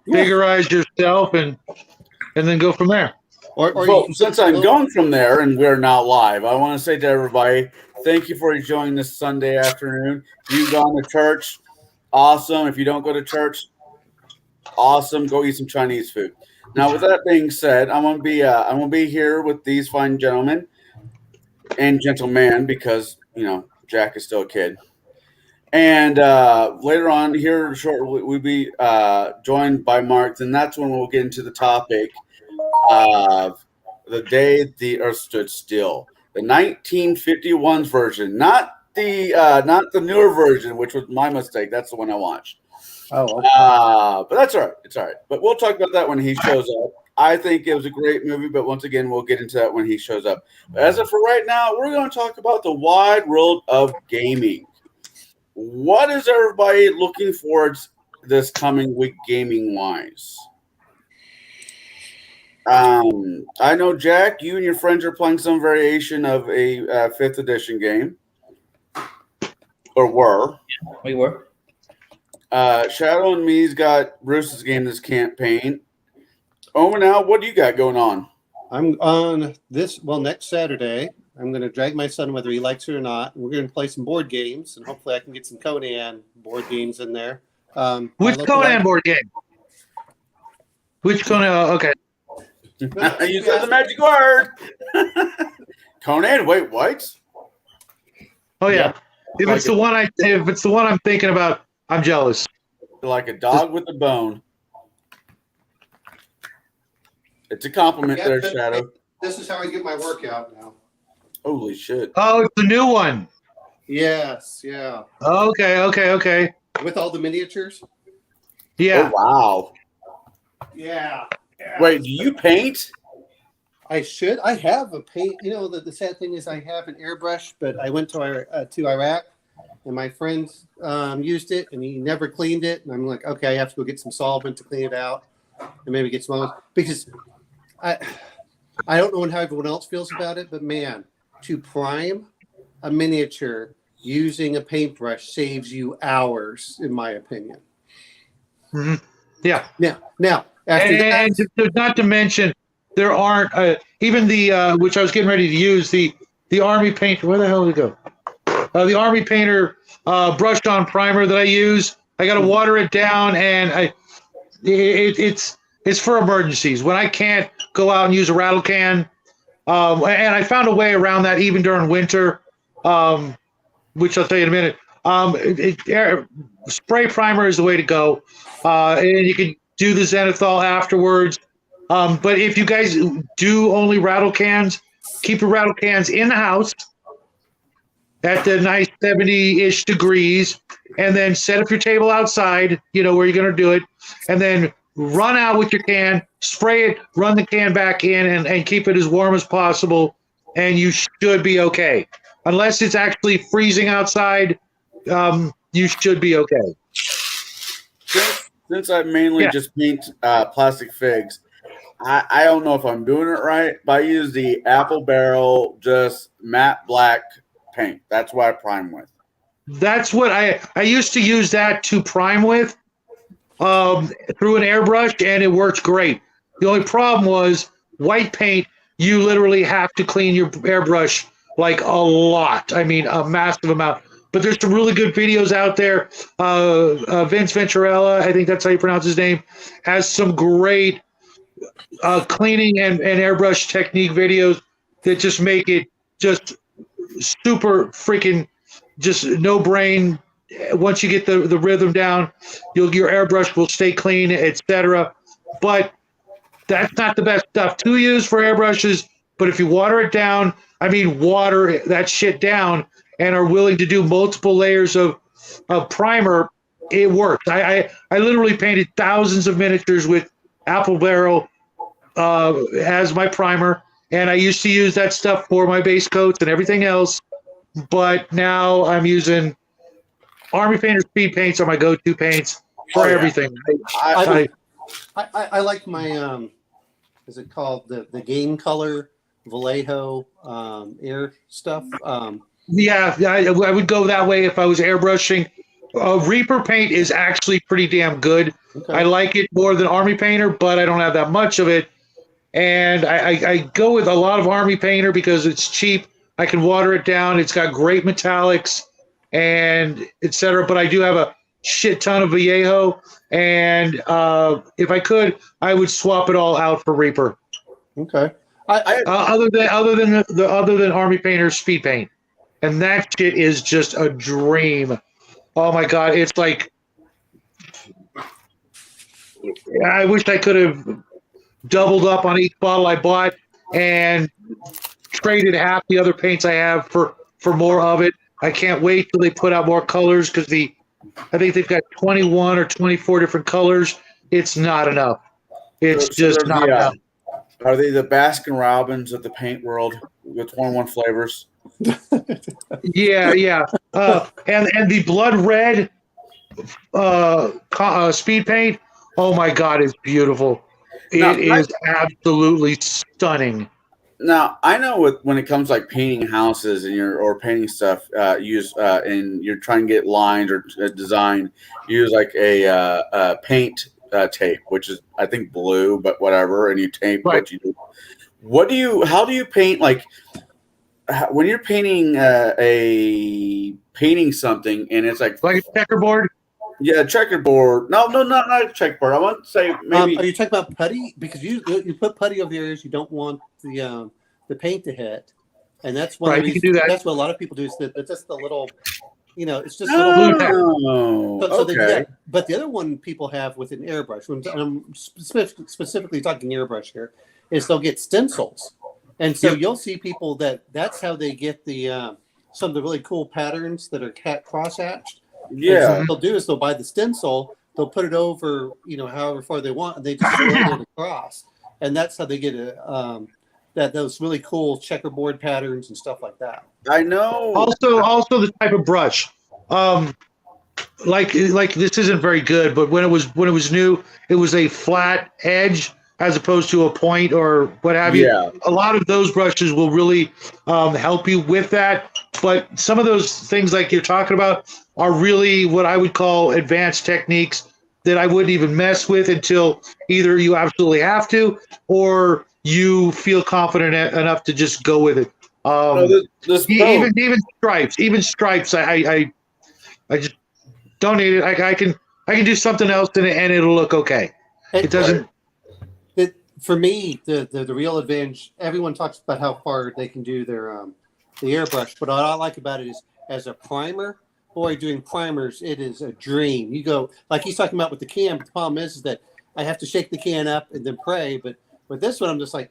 figurize yourself, and then go from there. Or well, since I'm going from there and we're not live, I want to say to everybody, thank you for joining this Sunday afternoon. If you've gone to church, awesome. If you don't go to church, awesome. Go eat some Chinese food. Now, with that being said, I'm gonna be here with these fine gentlemen and gentlemen because Jack is still a kid. And later on here, shortly, we'll be joined by Mark, and that's when we'll get into the topic of the day the Earth stood still, the 1951 version, not the newer version, which was my mistake. That's the one I watched. Oh, okay. But that's all right. It's all right. But we'll talk about that when he shows up. I think it was a great movie, but once again, we'll get into that when he shows up. But as of for right now, we're going to talk about the wide world of gaming. What is everybody looking forward to this coming week gaming-wise? I know, Jack, you and your friends are playing some variation of a 5th edition game. Or were. We were. Shadow and me's got Bruce's game this campaign. Owen, now, what do you got going on? I'm on next Saturday. I'm going to drag my son whether he likes it or not. We're going to play some board games, and hopefully I can get some Conan board games in there. Which Conan board game? Which Conan? Okay. You said the magic word. Conan, wait, what? Oh, yeah. If it's the one I'm thinking about, I'm jealous. Like a dog with a bone. It's a compliment there, Shadow. This is how I get my workout now. Holy shit. Oh, it's the new one. Yes, yeah. Okay. With all the miniatures? Yeah. Oh, wow. Yeah. Wait, do you paint? I should. I have a paint. The sad thing is I have an airbrush, but I went to Iraq, and my friend used it, and he never cleaned it. And I'm like, okay, I have to go get some solvent to clean it out, and maybe get some others. Because I don't know how everyone else feels about it, but man, to prime a miniature using a paintbrush saves you hours, in my opinion. Mm-hmm. Yeah. Now, after and not to mention, there aren't even the which I was getting ready to use the Army Painter. Where the hell did it go? The Army Painter brushed on primer that I use. I got to water it down, and it's for emergencies when I can't go out and use a rattle can. And I found a way around that even during winter, which I'll tell you in a minute. Spray primer is the way to go, and you can do the Zenithal afterwards. But if you guys do only rattle cans, keep your rattle cans in the house at the nice 70-ish degrees, and then set up your table outside, where you're going to do it, and then run out with your can, spray it, run the can back in, and keep it as warm as possible, and you should be okay. Unless it's actually freezing outside, you should be okay. Since I mainly just paint plastic figs, I don't know if I'm doing it right, but I use the Apple Barrel just matte black paint. That's what I prime with. That's what I used to use that to prime with through an airbrush, and it works great. The only problem was white paint, you literally have to clean your airbrush like a lot. I mean, a massive amount. But there's some really good videos out there. Vince Venturella, I think that's how you pronounce his name, has some great cleaning and airbrush technique videos that just make it just super freaking just no brain. Once you get the rhythm down, your airbrush will stay clean, etc. But that's not the best stuff to use for airbrushes. But if you water it down, water that shit down, and are willing to do multiple layers of primer, it works. I literally painted thousands of miniatures with Apple Barrel as my primer, and I used to use that stuff for my base coats and everything else. But now I'm using Army Painter Speed Paints are my go-to paints for everything. I like my is it called the Game Color Vallejo air stuff? I would go that way if I was airbrushing. Reaper paint is actually pretty damn good. Okay. I like it more than Army Painter, but I don't have that much of it. And I go with a lot of Army Painter because it's cheap. I can water it down. It's got great metallics and etc. But I do have a shit ton of Vallejo, and if I could, I would swap it all out for Reaper. Okay. Other than Army Painter Speed Paint, and that shit is just a dream. Oh my god, it's like I wish I could have doubled up on each bottle I bought and traded half the other paints I have for more of it. I can't wait till they put out more colors because I think they've got 21 or 24 different colors. It's not enough. It's just not enough. Are they the Baskin Robbins of the paint world with 21 flavors? Yeah. And the blood red speed paint. Oh my god, it's beautiful. It is absolutely stunning. Now I know when it comes like painting houses and or painting stuff, and you're trying to get lines or design, you use like a paint tape, which is I think blue, but whatever, and you tape right. what you do. How do you paint like when you're painting painting something and it's like a checkerboard? Yeah, checkerboard. No, not a checkerboard. I want to say maybe. Are you talking about putty? Because you put putty over the areas you don't want the paint to hit, and that's one. Right, you can do that. That's what a lot of people do. Is that it's just the little, it's just little. Okay. But the other one people have with an airbrush, and I'm specifically talking airbrush here, is they'll get stencils, and so you'll see people that's how they get the some of the really cool patterns that are cross hatched. Yeah. So what they'll do is they'll buy the stencil, they'll put it over, however far they want, and they just roll it across, and that's how they get those really cool checkerboard patterns and stuff like that. I know. Also the type of brush, like this isn't very good, but when it was new, it was a flat edge as opposed to a point or what have you. Yeah. A lot of those brushes will really help you with that. But some of those things like you're talking about are really what I would call advanced techniques that I wouldn't even mess with until either you absolutely have to or you feel confident enough to just go with it. Even stripes, I just don't need it. I can do something else and it'll look okay. It doesn't. For me, the real advantage. Everyone talks about how far they can do their the airbrush, but what I like about it is as a primer. Boy, doing primers, it is a dream. You go like he's talking about with the can. But the problem is that I have to shake the can up and then pray. But with this one, I'm just like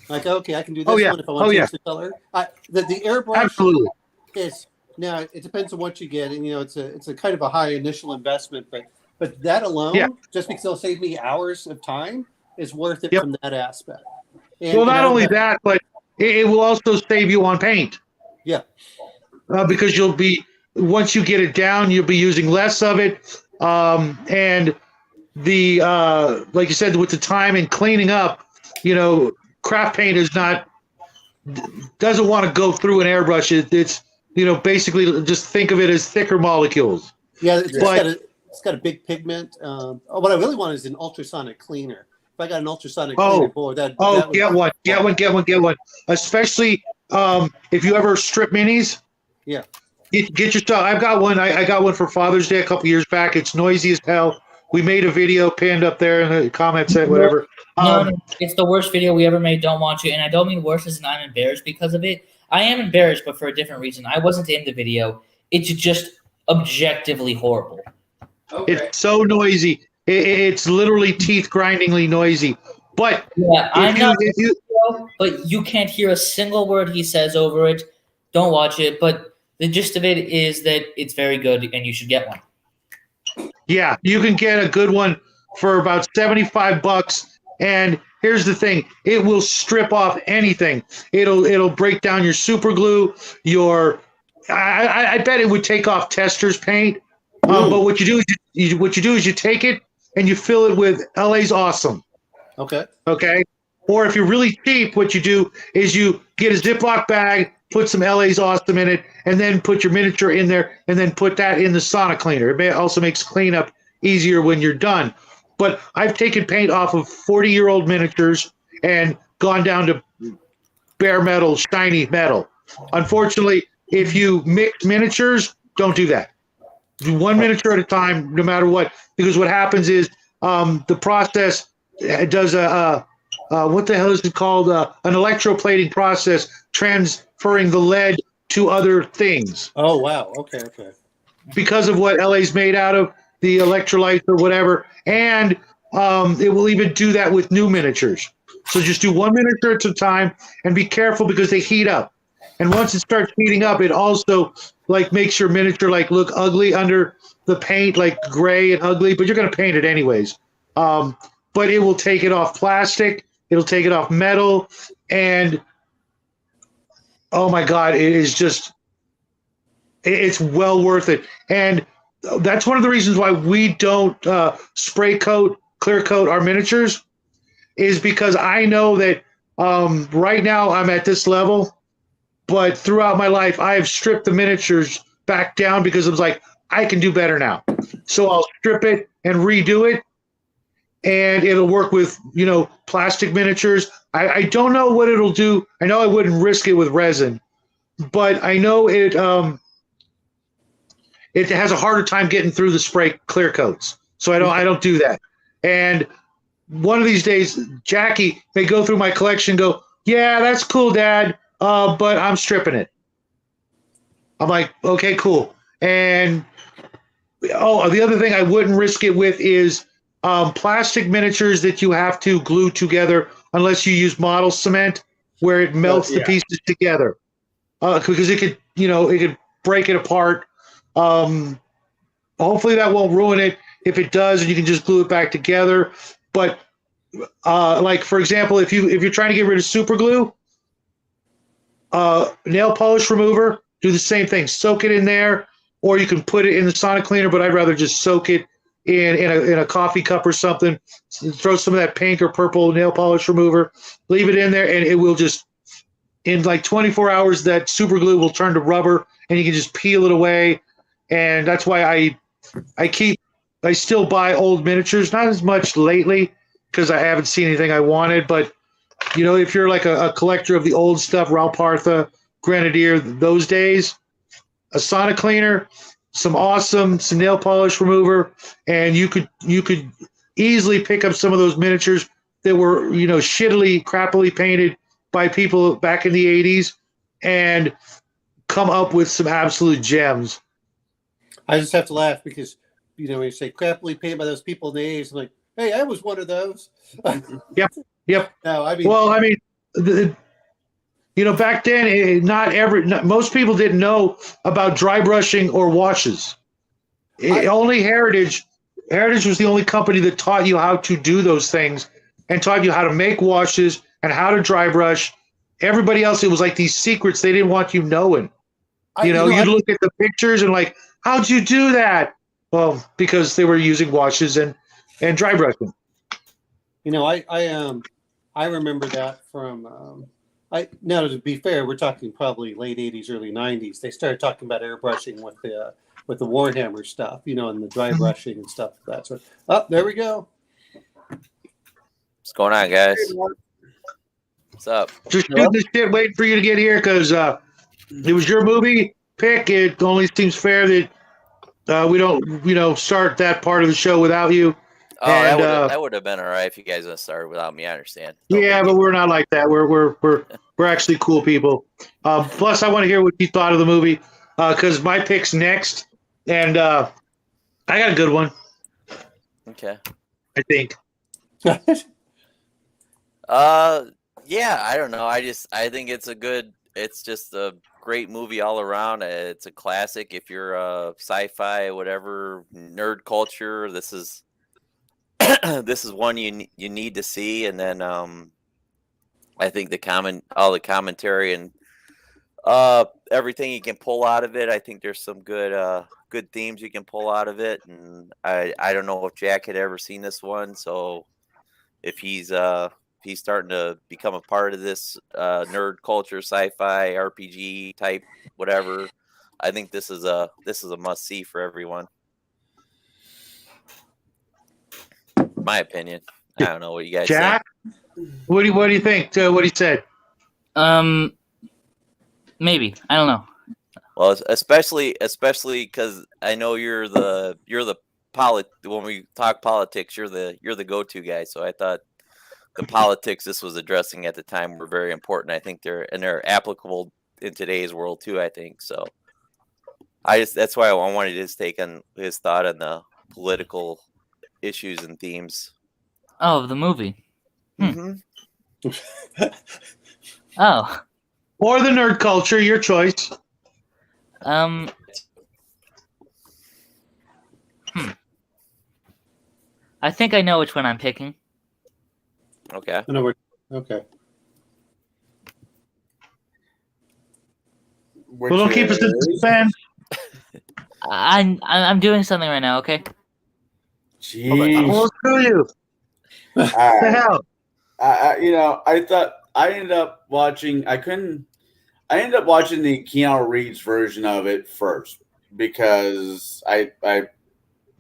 okay, I can do this one if I want to change the color. The airbrush absolutely is now. It depends on what you get, and it's a kind of a high initial investment, but that alone, just because it'll save me hours of time, is worth it from that aspect. And, well, not only that, but it will also save you on paint. Yeah. Because once you get it down, you'll be using less of it. And the like you said, with the time and cleaning up, craft paint doesn't want to go through an airbrush. It's basically just think of it as thicker molecules. Yeah, it's got a big pigment. What I really want is an ultrasonic cleaner. If I got an ultrasonic cleaner board, get one. Especially if you ever strip minis. Yeah. Get your stuff. I've got one. I got one for Father's Day a couple years back. It's noisy as hell. We made a video pinned up there in the comments, whatever. No, it's the worst video we ever made. Don't watch it. And I don't mean worse as in I'm embarrassed because of it. I am embarrassed, but for a different reason. I wasn't in the video. It's just objectively horrible. Okay. It's so noisy. It's literally teeth grindingly noisy. But but you can't hear a single word he says over it. Don't watch it. But the gist of it is that it's very good, and you should get one. Yeah, you can get a good one for about $75. And here's the thing: it will strip off anything. It'll break down your super glue. I bet it would take off tester's paint. But what you do is you take it and you fill it with LA's Awesome. Okay. Okay. Or if you're really cheap, what you do is you get a Ziploc bag, put some LA's Awesome in it, and then put your miniature in there, and then put that in the Sonic cleaner. Also makes cleanup easier when you're done. But I've taken paint off of 40-year-old miniatures and gone down to bare metal, shiny metal. Unfortunately, if you mix miniatures, don't do that. Do one miniature at a time, no matter what, because what happens is the process does what the hell is it called? An electroplating process, transferring the lead to other things. Oh wow. Okay. Because of what LA's made out of, the electrolytes or whatever, and it will even do that with new miniatures. So just do one miniature at a time, and be careful because they heat up. And once it starts heating up, it also like makes your miniature like look ugly under the paint, like gray and ugly. But you're going to paint it anyways. But it will take it off plastic. It'll take it off metal, and oh my God, it is just. It's well worth it. And that's one of the reasons why we don't spray coat, clear coat our miniatures, is because I know that right now I'm at this level, but throughout my life, I have stripped the miniatures back down because I was like, I can do better now. So I'll strip it and redo it, and it'll work with, plastic miniatures. I don't know what it'll do. I know I wouldn't risk it with resin, but I know it has a harder time getting through the spray clear coats. So I don't do that. And one of these days, Jackie may go through my collection and go, yeah, that's cool, Dad, but I'm stripping it. I'm like, okay, cool. And the other thing I wouldn't risk it with is plastic miniatures that you have to glue together unless you use model cement, where it melts the pieces together. Because it could break it apart. Hopefully that won't ruin it. If it does, and you can just glue it back together. But like for example, if you're trying to get rid of super glue, nail polish remover, do the same thing. Soak it in there, or you can put it in the Sonic cleaner. But I'd rather just soak it in a coffee cup or something. Throw some of that pink or purple nail polish remover. Leave it in there, and it will just in like 24 hours that super glue will turn to rubber, and you can just peel it away. And that's why I still buy old miniatures, not as much lately because I haven't seen anything I wanted. But, if you're like a collector of the old stuff, Ralph Partha, Grenadier, those days, a Sonic cleaner, some nail polish remover, and you could easily pick up some of those miniatures that were, shittily, crappily painted by people back in the 80s and come up with some absolute gems. I just have to laugh because, when you say crappily painted by those people in the 80s, I'm like, hey, I was one of those. Yep. No, I mean, back then, most people didn't know about dry brushing or washes. Only Heritage was the only company that taught you how to do those things and taught you how to make washes and how to dry brush. Everybody else, it was like these secrets they didn't want you knowing. You'd look at the pictures and like, how'd you do that? Well, because they were using washes and dry brushing. I remember that from. Now, to be fair, we're talking probably late 80s, early 90s. They started talking about airbrushing with the Warhammer stuff, and the dry brushing and stuff. That's what. Oh, there we go. What's going on, guys? What's up? Just shooting this shit, waiting for you to get here because it was your movie pick. It only seems fair that we don't, start that part of the show without you. Oh, and, that would have been all right if you guys would have started without me. I understand. But we're not like that. We're actually cool people. Plus, I want to hear what you thought of the movie because my pick's next, and I got a good one. Okay. I think. Yeah, I don't know. I think it's just a great movie all around. It's a classic. If you're a sci-fi, whatever, nerd culture, this is one you need to see. And then I think all the commentary and everything you can pull out of it. I think there's some good themes you can pull out of it. And I don't know if Jack had ever seen this one, so if he's he's starting to become a part of this nerd culture, sci-fi, RPG type, whatever. I think this is a must see for everyone. My opinion. I don't know what you guys Jack, think. what do you think? What he said? Maybe, I don't know. Well, especially because I know you're the when we talk politics, you're the go-to guy. So I thought the politics this was addressing at the time were very important. I think they're applicable in today's world too. I think so. That's why I wanted his take on his thought on the political issues and themes. Oh, the movie. Mm-hmm. Oh. Or the nerd culture, your choice. I think I know which one I'm picking. Okay. I know what. Okay. Well, don't keep us in suspense. I'm doing something right now. Okay. Jeez. Well, screw you. What the Alright. hell? I ended up watching. I ended up watching the Keanu Reeves version of it first because I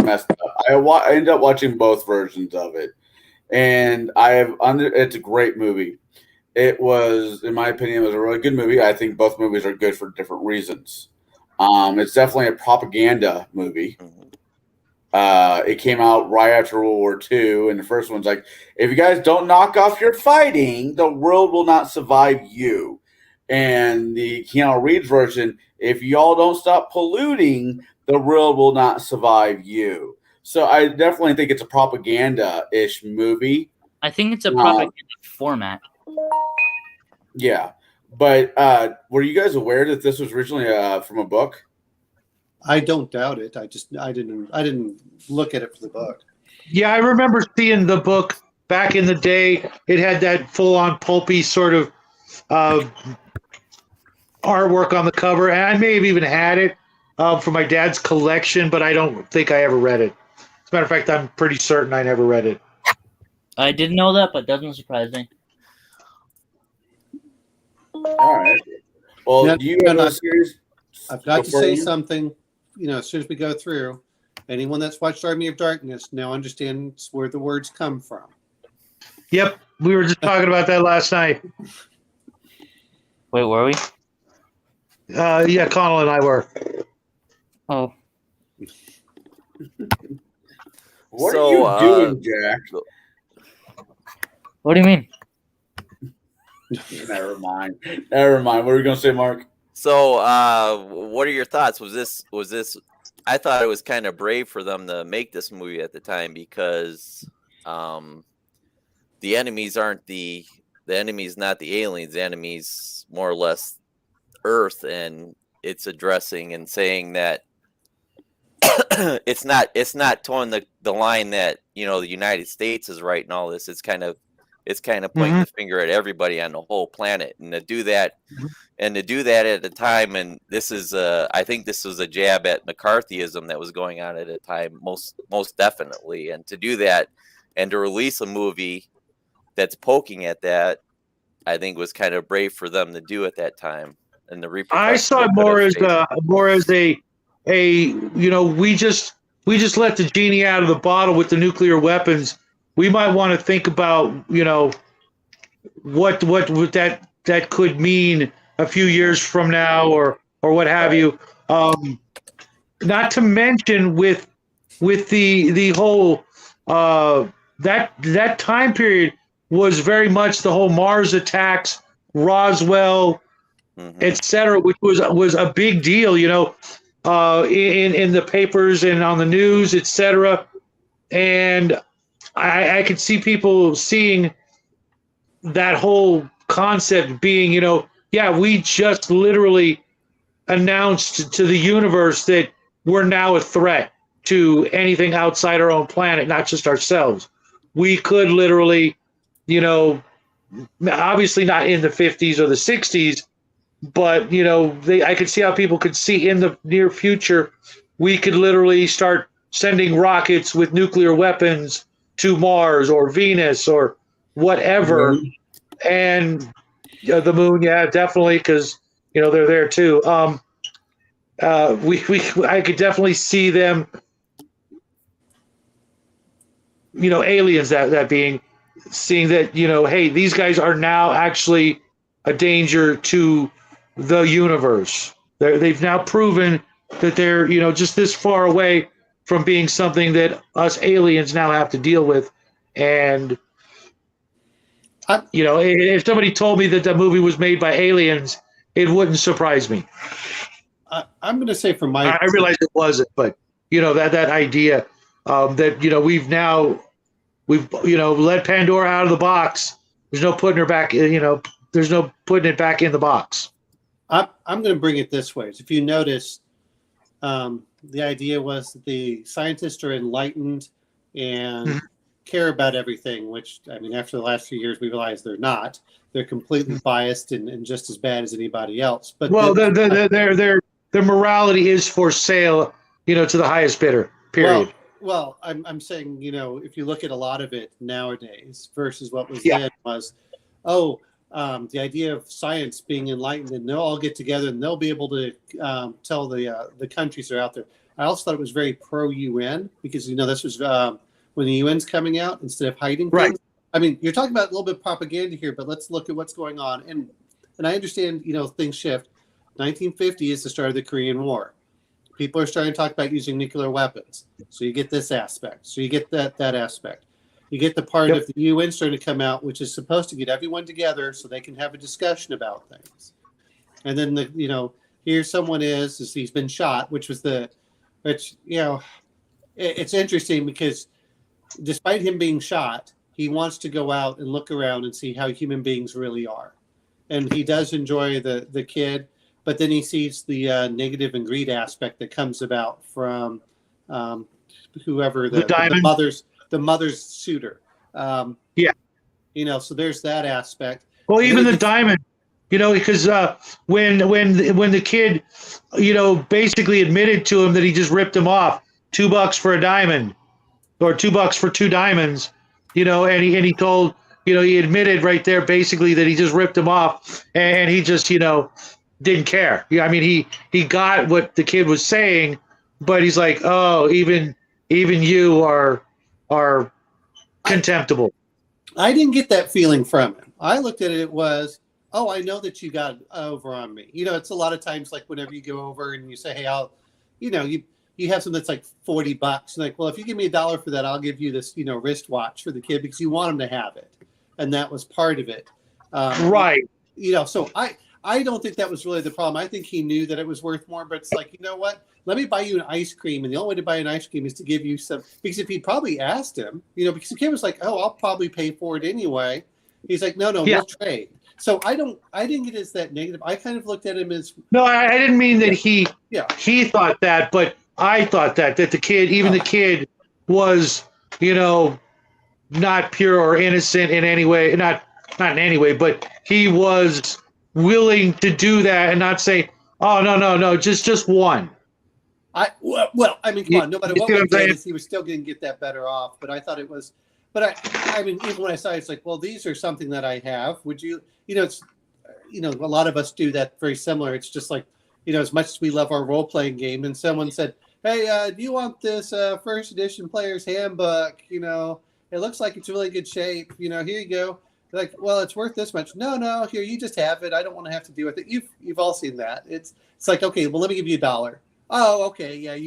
messed up. I ended up watching both versions of it, and it's a great movie. It was, in my opinion, it was a really good movie. I think both movies are good for different reasons. It's definitely a propaganda movie. It came out right after World War II, and the first one's like, if you guys don't knock off your fighting, the world will not survive you. And the Keanu Reeves version, if y'all don't stop polluting, the world will not survive you. So I definitely think it's a propaganda-ish movie. I think it's a propaganda format. Yeah. But were you guys aware that this was originally from a book? I don't doubt it. I didn't look at it for the book. Yeah, I remember seeing the book back in the day. It had that full-on pulpy sort of artwork on the cover, and I may have even had it for my dad's collection, but I don't think I ever read it. As a matter of fact, I'm pretty certain I never read it. I didn't know that, but doesn't surprise me. All right. Well, Yeah, do you have a series? I've got to before say you? something. As soon as we go through, anyone that's watched Army of Darkness now understands where the words come from. Yep, we were just talking about that last night. Wait, were we? Yeah, Connell and I were. Oh. What So, are you doing, Jack? What do you mean? Never mind. What were you going to say, Mark? So, what are your thoughts? Was this? I thought it was kind of brave for them to make this movie at the time because the enemies aren't the enemies, not the aliens. The enemies, more or less, Earth, and it's addressing and saying that it's not towing the line that the United States is right and all this. It's kind of pointing the finger at everybody on the whole planet, and to do that at the time, and this is I think this was a jab at McCarthyism that was going on at the time, most definitely, and to do that and to release a movie that's poking at that, I think was kind of brave for them to do at that time. And the I saw it more as a we just let the genie out of the bottle with the nuclear weapons. We might want to think about what that could mean a few years from now or what have you. Not to mention with the whole that time period was very much the whole Mars attacks, Roswell, etc., which was a big deal, in the papers and on the news, etc. And I could see people seeing that whole concept being, we just literally announced to the universe that we're now a threat to anything outside our own planet, not just ourselves. We could literally, obviously not in the 50s or the 60s, but, I could see how people could see in the near future, we could literally start sending rockets with nuclear weapons to Mars or Venus or whatever, and the moon, yeah, definitely, because they're there too. I could definitely see them, aliens that being, seeing that, hey, these guys are now actually a danger to the universe. They've now proven that they're, just this far away from being something that us aliens now have to deal with. And, if somebody told me that the movie was made by aliens, it wouldn't surprise me. I'm going to say from my... I realize it wasn't, but, that idea that, we've let Pandora out of the box. There's no putting her back, there's no putting it back in the box. I'm going to bring it this way. If you notice, the idea was that the scientists are enlightened and care about everything, which, I mean, after the last few years, we realize they're not. They're completely biased and just as bad as anybody else. But their morality is for sale, to the highest bidder, period. Well, I'm saying, if you look at a lot of it nowadays versus what was then was, the idea of science being enlightened, and they'll all get together and they'll be able to tell the countries that are out there. I also thought it was very pro-UN because, this was when the UN's coming out instead of hiding things. Right. I mean, you're talking about a little bit of propaganda here, but let's look at what's going on. And I understand, things shift. 1950 is the start of the Korean War. People are starting to talk about using nuclear weapons. So you get this aspect. So you get that aspect. You get the part of the UN starting to come out, which is supposed to get everyone together so they can have a discussion about things. And then, here someone is he's been shot, it's interesting because despite him being shot, he wants to go out and look around and see how human beings really are. And he does enjoy the kid, but then he sees the negative and greed aspect that comes about from whoever the mother's suitor. So there's that aspect. Well, even the diamond, because when the kid, basically admitted to him that he just ripped him off, $2 for a diamond, or $2 for 2 diamonds, and he told, he admitted right there basically that he just ripped him off, and he just, didn't care. I mean, he got what the kid was saying, but he's like, oh, even you are contemptible. I didn't get that feeling from him. I looked at it was, I know that you got over on me. It's a lot of times like whenever you go over and you say, hey, I'll, you have something that's like $40. Like, well, if you give me $1 for that, I'll give you this, wristwatch for the kid because you want him to have it. And that was part of it. Right. So I don't think that was really the problem. I think he knew that it was worth more, but it's like, you know what? Let me buy you an ice cream. And the only way to buy an ice cream is to give you some, because if he probably asked him, because the kid was like, oh, I'll probably pay for it anyway. He's like, no, we'll trade. So I didn't get it as that negative. I kind of looked at him as. No, I didn't mean that he thought that, but I thought that the kid, even the kid was, not pure or innocent in any way, not in any way, but he was willing to do that and not say, oh, no, just one. Come on, no matter what we did, he was still going to get that better off. But I thought it was, I mean, even when I saw it, it's like, well, these are something that I have. Would you, it's, a lot of us do that very similar. It's just like, as much as we love our role-playing game, and someone said, hey, do you want this first edition player's handbook? It looks like it's really good shape. Here you go. They're like, well, it's worth this much. No, here, you just have it. I don't want to have to deal with it. You've all seen that. It's like, okay, well, let me give you $1. Oh, okay, yeah,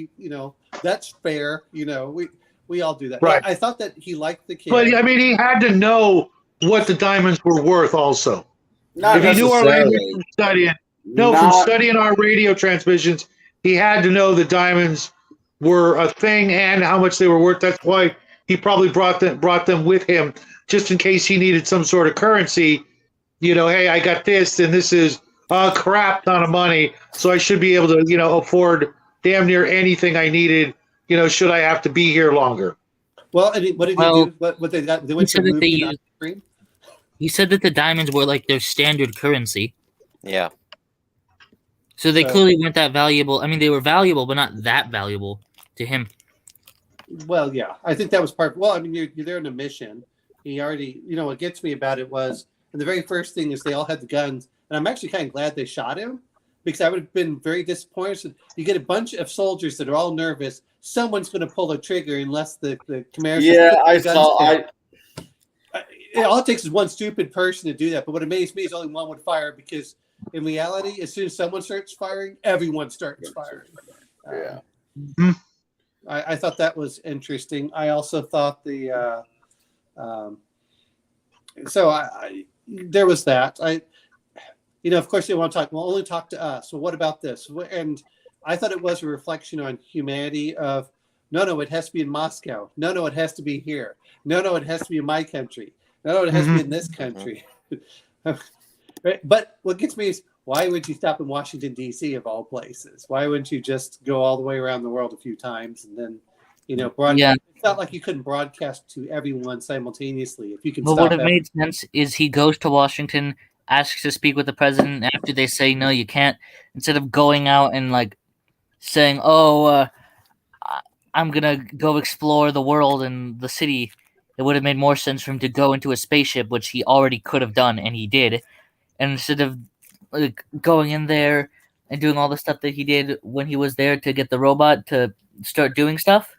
that's fair. We all do that. Right. I thought that he liked the kid. But I mean, he had to know what the diamonds were worth also. Not if he knew our necessarily. radio from studying our radio transmissions, he had to know the diamonds were a thing and how much they were worth. That's why he probably brought them with him, just in case he needed some sort of currency. Hey, I got this, and this is a crap ton of money, so I should be able to, afford damn near anything I needed, should I have to be here longer. Well, and what did he do? What they got? They went to the screen. You said that the diamonds were like their standard currency. Yeah. So they clearly weren't that valuable. I mean, they were valuable, but not that valuable to him. Well, yeah, I think that was part. Well, I mean, you're there on a mission, he already, what gets me about it was, and the very first thing is they all had the guns, and I'm actually kind of glad they shot him, because I would have been very disappointed. You get a bunch of soldiers that are all nervous. Someone's going to pull the trigger unless the commanders. Yeah, I saw. All it takes is one stupid person to do that. But what amazed me is only one would fire, because in reality, as soon as someone starts firing, everyone starts firing. Yeah. I thought that was interesting. I also thought there was that. Of course they want to talk. Well, only talk to us. Well, what about this? And I thought it was a reflection on humanity of, no, it has to be in Moscow. No, it has to be here. No, it has to be in my country. No, it has to be in this country. But what gets me is, why would you stop in Washington, D.C. of all places? Why wouldn't you just go all the way around the world a few times and then, broadcast? Yeah. It's not like you couldn't broadcast to everyone simultaneously. If you can stop. What it made sense is he goes to Washington, asks to speak with the president. After they say, no, you can't, instead of going out and saying, I'm going to go explore the world and the city, it would have made more sense for him to go into a spaceship, which he already could have done, and he did. And instead of going in there and doing all the stuff that he did when he was there to get the robot to start doing stuff,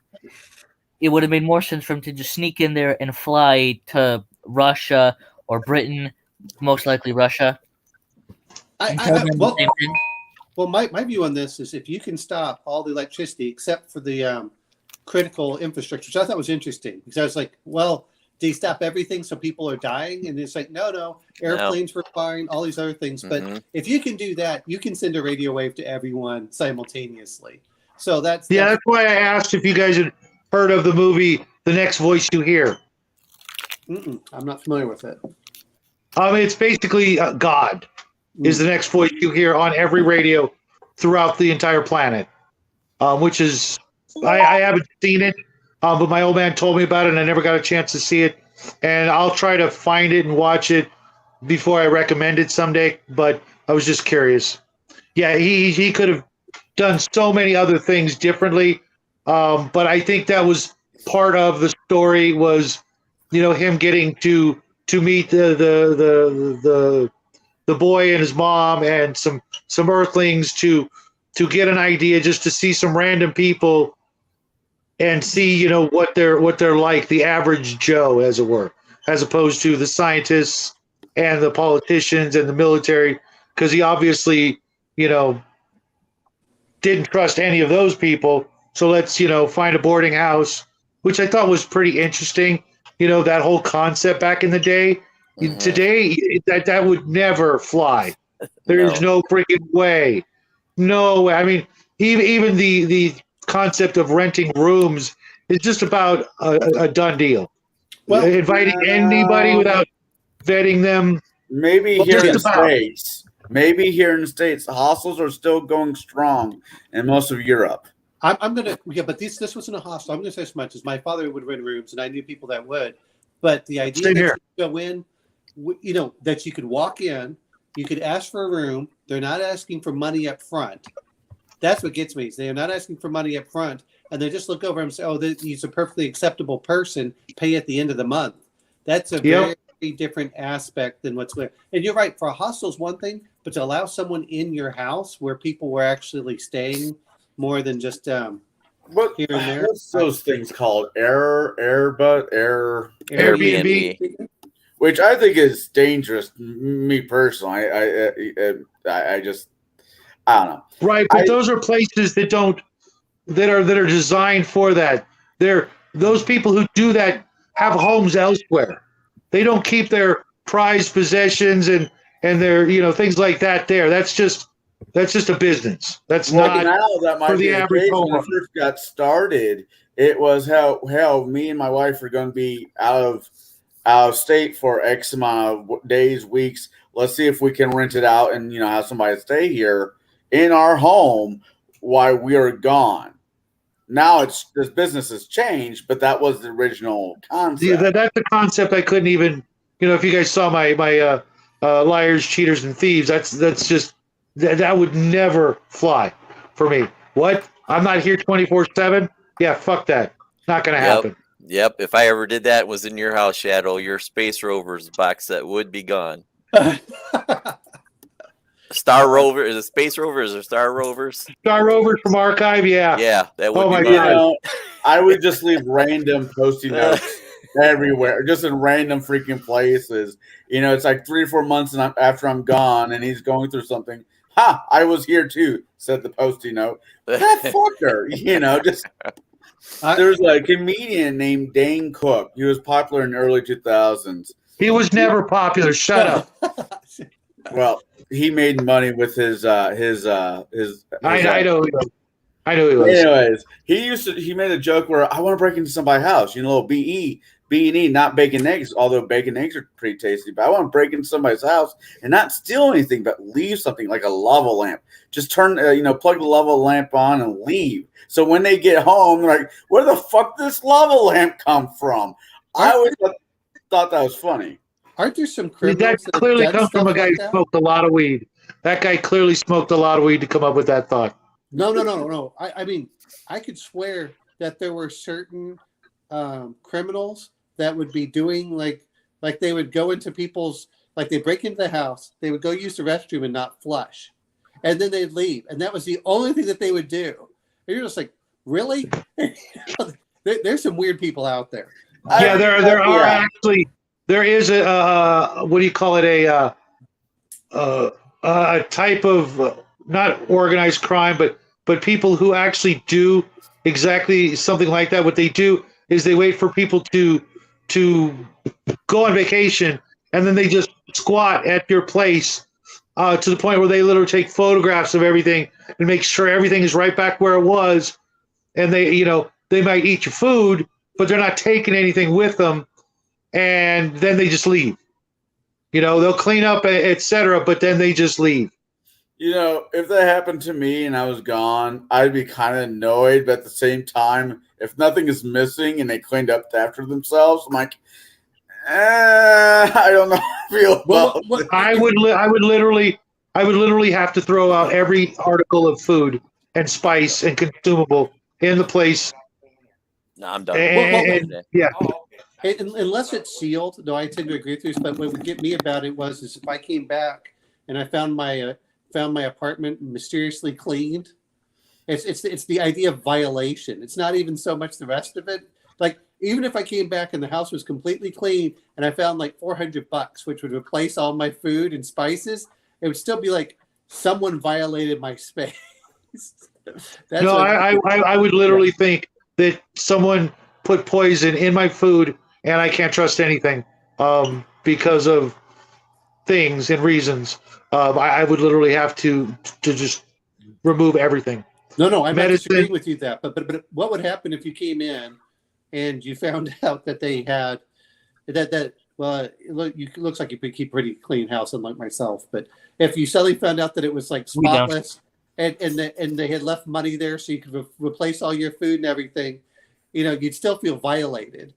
it would have made more sense for him to just sneak in there and fly to Russia or Britain, most likely Russia. Well, my view on this is, if you can stop all the electricity except for the critical infrastructure, which I thought was interesting, because I was like, well, do you stop everything so people are dying? And it's like, no, airplanes were flying, all these other things. But if you can do that, you can send a radio wave to everyone simultaneously. So that's why I asked if you guys had heard of the movie The Next Voice You Hear. I'm not familiar with it. It's basically God is the next voice you hear on every radio throughout the entire planet, which is, I haven't seen it, but my old man told me about it, and I never got a chance to see it. And I'll try to find it and watch it before I recommend it someday, but I was just curious. Yeah, he could have done so many other things differently, but I think that was part of the story, was, him getting to meet the boy and his mom and some Earthlings to get an idea, just to see some random people and see, what they're like, the average Joe, as it were, as opposed to the scientists and the politicians and the military, because he obviously, didn't trust any of those people. So let's, find a boarding house, which I thought was pretty interesting. That whole concept back in the day. Today, that would never fly. There's no freaking way. No way. I mean, even the concept of renting rooms is just about a done deal. Well, inviting anybody without vetting them. Maybe here in the States. Maybe here in the States, the hostels are still going strong in most of Europe. I'm gonna, but this wasn't a hostel. I'm gonna say as much as my father would rent rooms, and I knew people that would. But the idea that you go in, that you could walk in, you could ask for a room. They're not asking for money up front. That's what gets me. They're not asking for money up front, and they just look over and say, "Oh, he's a perfectly acceptable person. Pay at the end of the month." That's a very different aspect than what's there. And you're right. For a hostel is one thing, but to allow someone in your house where people were actually staying more than just here and there. What's those things called? Airbnb. Which I think is dangerous. Me personally, I just, I don't know. Right, but those are places that are designed for that. Those people who do that have homes elsewhere. They don't keep their prized possessions and their things like that there. That's just a business. That's not now that might for the average home. When I first got started, it was how me and my wife are going to be out of state for X amount of days, weeks. Let's see if we can rent it out and have somebody stay here in our home while we are gone. Now this business has changed, but that was the original concept. Yeah, that's a concept I couldn't even. If you guys saw my liars, cheaters, and thieves, that's just that would never fly for me. What? I'm not here 24/7. Yeah, fuck that. Not gonna happen. Yep. If I ever did that, and was in your house, Shadow, your Space Rovers box set would be gone. Star Rover is it Space Rovers or Star Rovers? Star Rovers from Archive, yeah. Yeah, that would Oh be my mine. You know, I would just leave random post-it notes everywhere, just in random freaking places. You know, it's like 3 or 4 months after I'm gone, and he's going through something. Ha! I was here too," said the post-it note. That fucker, you know. Just there's a comedian named Dane Cook. He was popular in the early 2000s. He was never popular. Shut up. Well, he made money with his I know he was. I know he was. Anyways, he made a joke where I want to break into somebody's house, you know, B&E, not bacon eggs, although bacon eggs are pretty tasty, but I want to break into somebody's house and not steal anything, but leave something like a lava lamp. Just turn, plug the lava lamp on and leave. So when they get home, they're like, where the fuck did this lava lamp come from? I always thought that was funny. Aren't there some That criminals that clearly have done comes from stuff a guy like who that? smoked a lot of weed. That guy clearly smoked a lot of weed to come up with that thought. No. I mean, I could swear that there were certain criminals that would be doing like they would go into people's, like they break into the house, they would go use the restroom and not flush, and then they'd leave, and that was the only thing that they would do. And you're just like, really? There's some weird people out there. Yeah, there are actually. There is a what do you call it? A type of not organized crime, but people who actually do exactly something like that. What they do is they wait for people to go on vacation, and then they just squat at your place to the point where they literally take photographs of everything and make sure everything is right back where it was. And they might eat your food, but they're not taking anything with them. And then they just leave. They'll clean up, etc., but then they just leave. If that happened to me and I was gone, I'd be kind of annoyed. But at the same time, if nothing is missing and they cleaned up after themselves, I'm like, I don't know how I feel about it. I would literally have to throw out every article of food and spice and consumable in the place. No, I'm done. Yeah. Unless it's sealed, though, I tend to agree with this. But what would get me about it is if I came back and I found my apartment mysteriously cleaned. It's the idea of violation. It's not even so much the rest of it. Like, even if I came back and the house was completely clean and I found like $400, which would replace all my food and spices, it would still be like someone violated my space. I would literally think that someone put poison in my food and I can't trust anything because of things and reasons. I would literally have to just remove everything. No, I'm not disagreeing with you that. But what would happen if you came in and you found out that they had that? Well, it looks like you keep a pretty clean house, unlike myself. But if you suddenly found out that it was like spotless and they had left money there so you could replace all your food and everything, you'd still feel violated.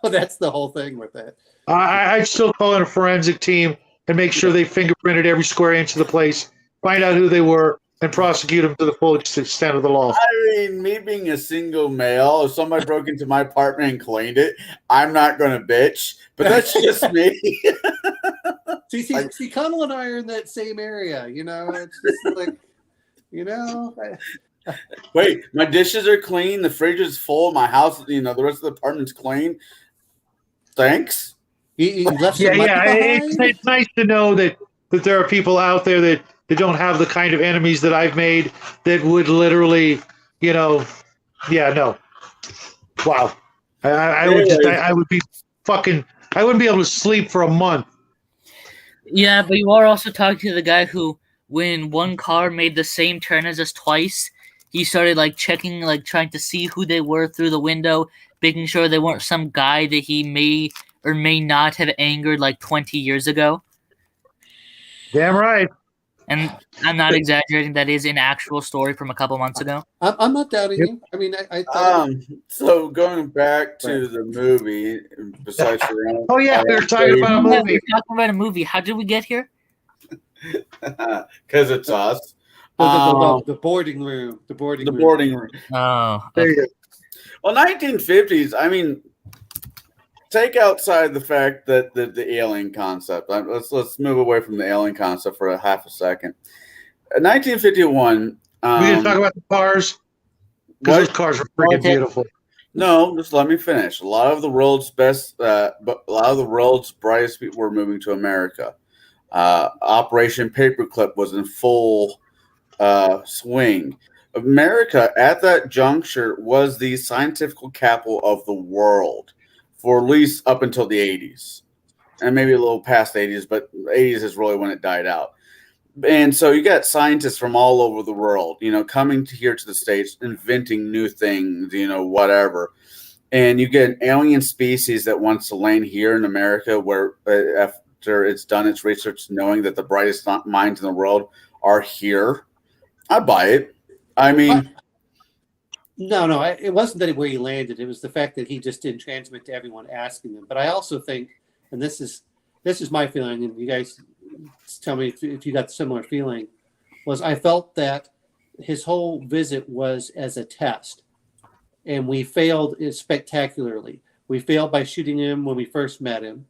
That's the whole thing with it. I'd still call in a forensic team and make sure they fingerprinted every square inch of the place, find out who they were, and prosecute them to the full extent of the law. I mean, me being a single male, if somebody broke into my apartment and cleaned it, I'm not going to bitch. But that's just me. See, Connell and I are in that same area. It's just like, Wait, my dishes are clean. The fridge is full. My house, the rest of the apartment's clean. Thanks. It's nice to know that there are people out there that don't have the kind of enemies that I've made that would literally, wow. I wouldn't be able to sleep for a month. Yeah, but you are also talking to the guy who, when one car made the same turn as us twice, he started checking, trying to see who they were through the window, making sure they weren't some guy that he may or may not have angered 20 years ago. Damn right. And I'm not exaggerating. That is an actual story from a couple months ago. I'm not doubting you. I mean, so going back to the movie, besides your own, we were talking about a movie. We're talking about a movie. How did we get here? Because it's us. The boarding room. The boarding room. Oh. There you go. Well, 1950s. I mean, take outside the fact that the alien concept. Let's move away from the alien concept for a half a second. 1951. We can talk about the cars because those cars are freaking beautiful. No, just let me finish. A lot of the world's brightest people were moving to America. Operation Paperclip was in full swing. America at that juncture was the scientific capital of the world for at least up until the 80s, and maybe a little past the 80s, but the 80s is really when it died out. And so you got scientists from all over the world, coming here to the States, inventing new things, whatever. And you get an alien species that wants to land here in America, where after it's done its research, knowing that the brightest minds in the world are here. I buy it. I mean, no, it wasn't that where he landed. It was the fact that he just didn't transmit to everyone asking them. But I also think, and this is my feeling, and you guys tell me if you got the similar feeling, was I felt that his whole visit was as a test, and we failed spectacularly. We failed by shooting him when we first met him.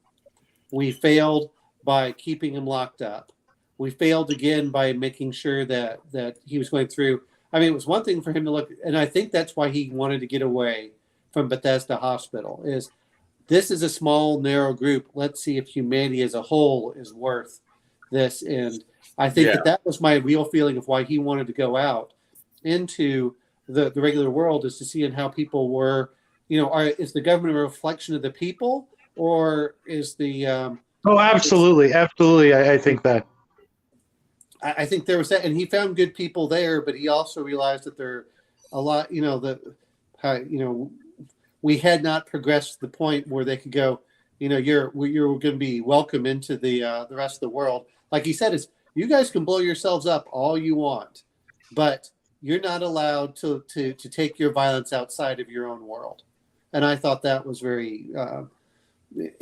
We failed by keeping him locked up. We failed again by making sure that he was going through. I mean, it was one thing for him to look, and I think that's why he wanted to get away from Bethesda Hospital. This is a small, narrow group. Let's see if humanity as a whole is worth this. And I think that was my real feeling of why he wanted to go out into the regular world, is to see how people were. Is the government a reflection of the people, or is the? Oh, absolutely. I think that. I think there was that, and he found good people there, but he also realized that there are a lot. We had not progressed to the point where they could go. You're going to be welcome into the rest of the world. Like he said, is you guys can blow yourselves up all you want, but you're not allowed to take your violence outside of your own world. And I thought that was very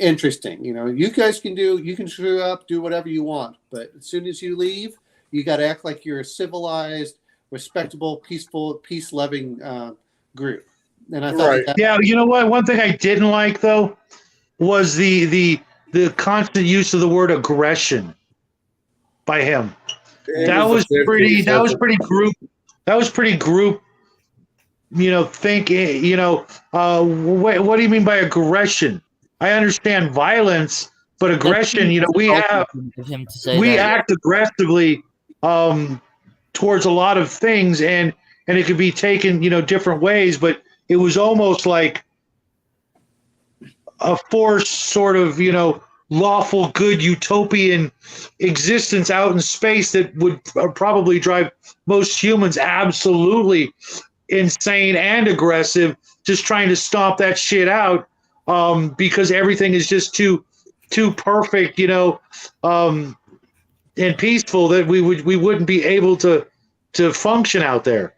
interesting. You guys you can screw up, do whatever you want, but as soon as you leave, you got to act like you're a civilized, respectable, peaceful, peace-loving group. And I thought, yeah, you know what? One thing I didn't like though was the constant use of the word aggression by him. That was pretty group. That was pretty group. Thinking. What do you mean by aggression? I understand violence, but aggression. We act aggressively towards a lot of things, and it could be taken different ways, but it was almost like a forced sort of lawful good utopian existence out in space that would probably drive most humans absolutely insane and aggressive, just trying to stomp that shit out because everything is just too perfect, and peaceful, that we wouldn't be able to function out there.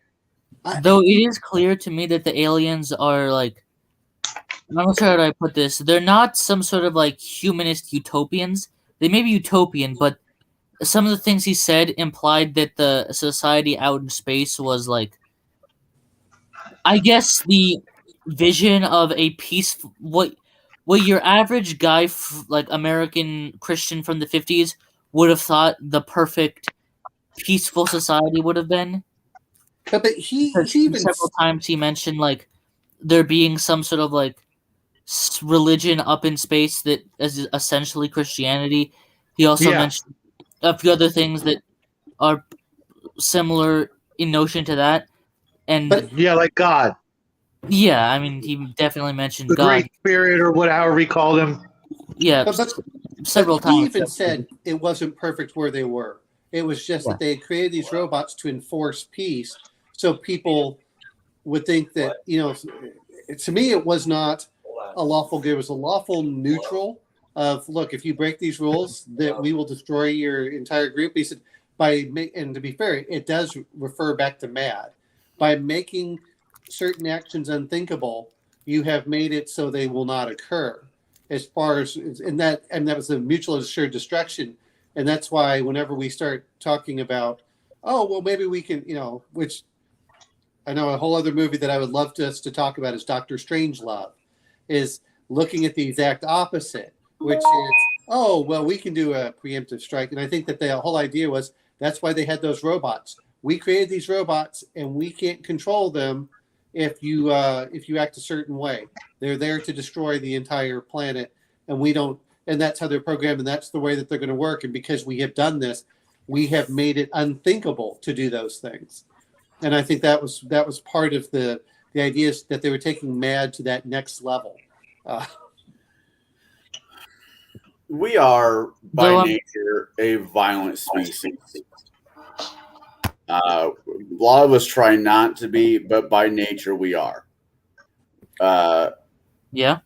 Though it is clear to me that the aliens are like, I'm not sure how do I put this. They're not some sort of like humanist utopians. They may be utopian, but some of the things he said implied that the society out in space was like, I guess, the vision of a peaceful, what your average guy, like American Christian from the 50s, would have thought the perfect peaceful society would have been. But he even several times he mentioned like there being some sort of like religion up in space that is essentially Christianity. He also mentioned a few other things that are similar in notion to that. And like God. Yeah, I mean, he definitely mentioned the God. Great Spirit, or however he called him. Yeah, several times. He even said it wasn't perfect where they were. It was just that they had created these robots to enforce peace, so people would think that, to me, it was not a lawful good. It was a lawful neutral of, look, if you break these rules, that we will destroy your entire group. He said, and to be fair, it does refer back to MAD. By making certain actions unthinkable, you have made it so they will not occur. As far as, and that was a mutual assured destruction. And that's why whenever we start talking about, oh, well, maybe we can, which I know a whole other movie that I would love us to talk about is Doctor Strangelove, is looking at the exact opposite, which is, oh, well, we can do a preemptive strike. And I think that the whole idea was that's why they had those robots. We created these robots, and we can't control them if you act a certain way. They're there to destroy the entire planet, and we don't. And that's how they're programmed, and that's the way that they're going to work. And because we have done this, we have made it unthinkable to do those things. And I think that was part of the ideas that they were taking MAD to that next level. We are by nature a violent species. A lot of us try not to be, but by nature we are. Yeah.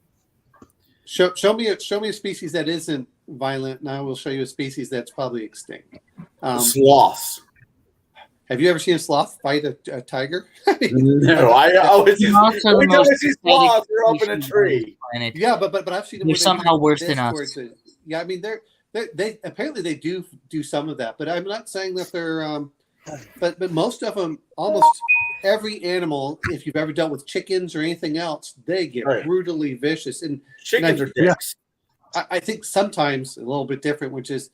Show me a species that isn't violent, and I will show you a species that's probably extinct. Sloths. Have you ever seen a sloth fight a tiger? No, I always see Sloths are the most sloths. They're up in a tree. planet. Yeah, but I've seen them. They're somehow worse than us. Yeah, I mean they apparently they do some of that, but I'm not saying that they're. But most of them, almost every animal, if you've ever dealt with chickens or anything else, they get brutally vicious. And chickens are dicks. I think sometimes a little bit different, which is,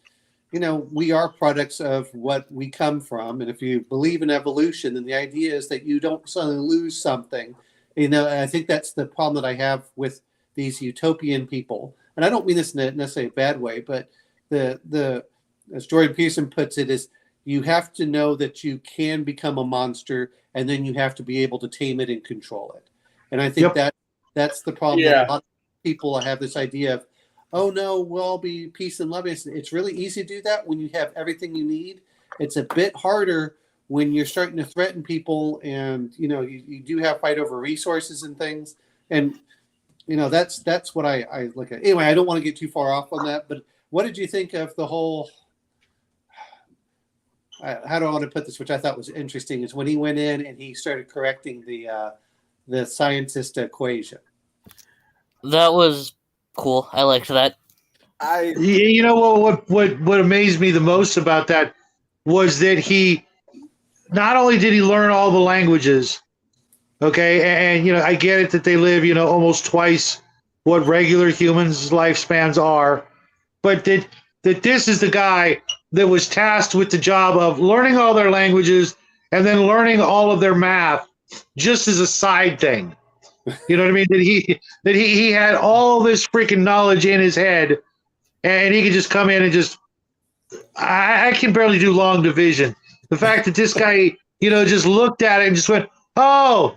we are products of what we come from. And if you believe in evolution, then the idea is that you don't suddenly lose something. And I think that's the problem that I have with these utopian people. And I don't mean this in necessarily a bad way, but the as Jordan Peterson puts it, is you have to know that you can become a monster, and then you have to be able to tame it and control it. And I think that's the problem. Yeah. A lot of people have this idea of, oh no, we'll all be peace and love. It's really easy to do that when you have everything you need. It's a bit harder when you're starting to threaten people, and you do have fight over resources and things. And that's what I look at. Anyway, I don't want to get too far off on that, but what did you think of the whole? How do I want to put this? Which I thought was interesting is when he went in and he started correcting the scientist equation. That was cool. I liked that. What amazed me the most about that was that he not only did he learn all the languages, okay, and I get it that they live almost twice what regular humans' lifespans are, but that this is the guy that was tasked with the job of learning all their languages and then learning all of their math just as a side thing. You know what I mean? That he had all this freaking knowledge in his head, and he could just come in and just I can barely do long division. The fact that this guy, just looked at it and just went, "Oh,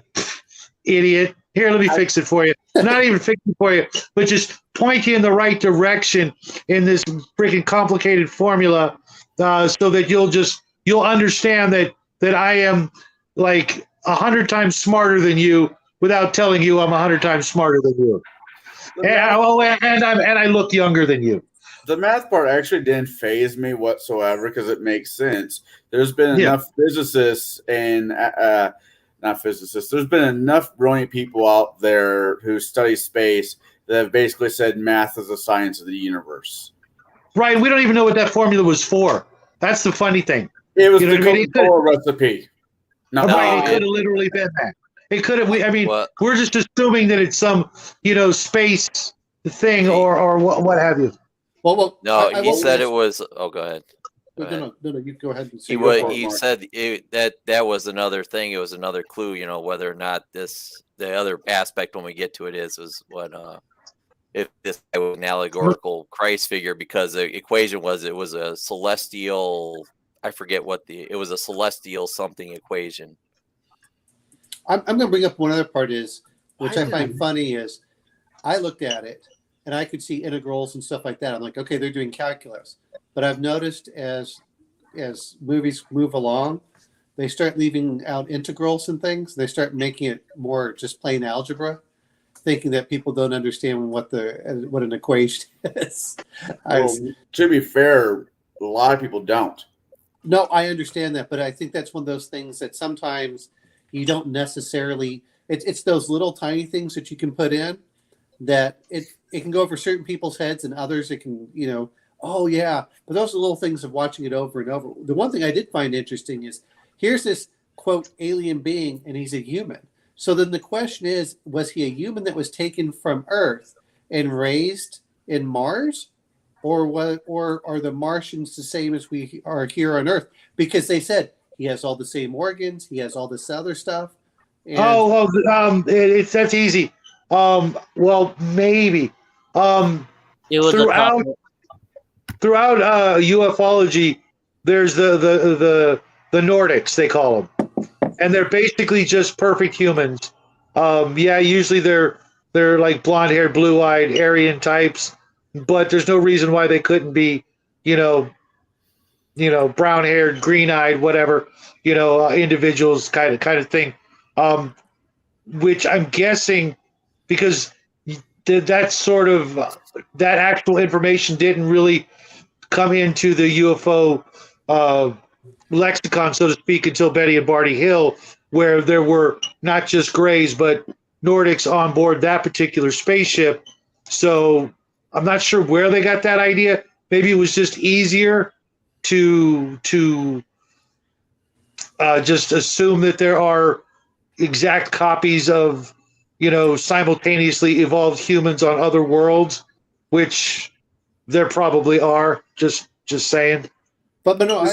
idiot. Here, let me fix it for you." Not even fix it for you, but just point you in the right direction in this freaking complicated formula, so that you'll understand that I am like 100 times smarter than you without telling you I'm 100 times smarter than you. And I look younger than you. The math part actually didn't faze me whatsoever because it makes sense. There's been enough physicists and not physicists. There's been enough brilliant people out there who study space that have basically said math is the science of the universe. Right. We don't even know what that formula was for. That's the funny thing. It was the Coca-Cola recipe. It could have literally been that. It could have. We're just assuming that it's some, space thing or what have you. Well, no, he said it was. Oh, go ahead. No, you go ahead. And he said that was another thing. It was another clue, whether or not the other aspect when we get to it was what if this was an allegorical Christ figure, because the equation was a celestial. I forget it was a celestial something equation. I'm going to bring up one other part which I find funny is I looked at it and I could see integrals and stuff like that. I'm like, okay, they're doing calculus. But I've noticed as movies move along, they start leaving out integrals and things. They start making it more just plain algebra, thinking that people don't understand what an equation is. To be fair, a lot of people don't. No, I understand that, but I think that's one of those things that sometimes you don't necessarily. It's those little tiny things that you can put in that it can go over certain people's heads, and others it can oh yeah. But those are little things of watching it over and over. The one thing I did find interesting is here's this quote alien being, and he's a human. So then the question is, was he a human that was taken from Earth and raised in Mars? Or are the Martians the same as we are here on Earth? Because they said he has all the same organs, he has all this other stuff. And That's easy. Well, maybe. It was Throughout ufology, there's the Nordics, they call them, and they're basically just perfect humans. Usually they're like blonde-haired, blue-eyed Aryan types, but there's no reason why they couldn't be, brown-haired, green-eyed, whatever, individuals kind of thing. Which I'm guessing, because that sort of that actual information didn't really come into the UFO lexicon, so to speak, until Betty and Barney Hill, where there were not just Greys but Nordics on board that particular spaceship. So I'm not sure where they got that idea. Maybe it was just easier to just assume that there are exact copies of, simultaneously evolved humans on other worlds, which there probably are. Just saying. But no,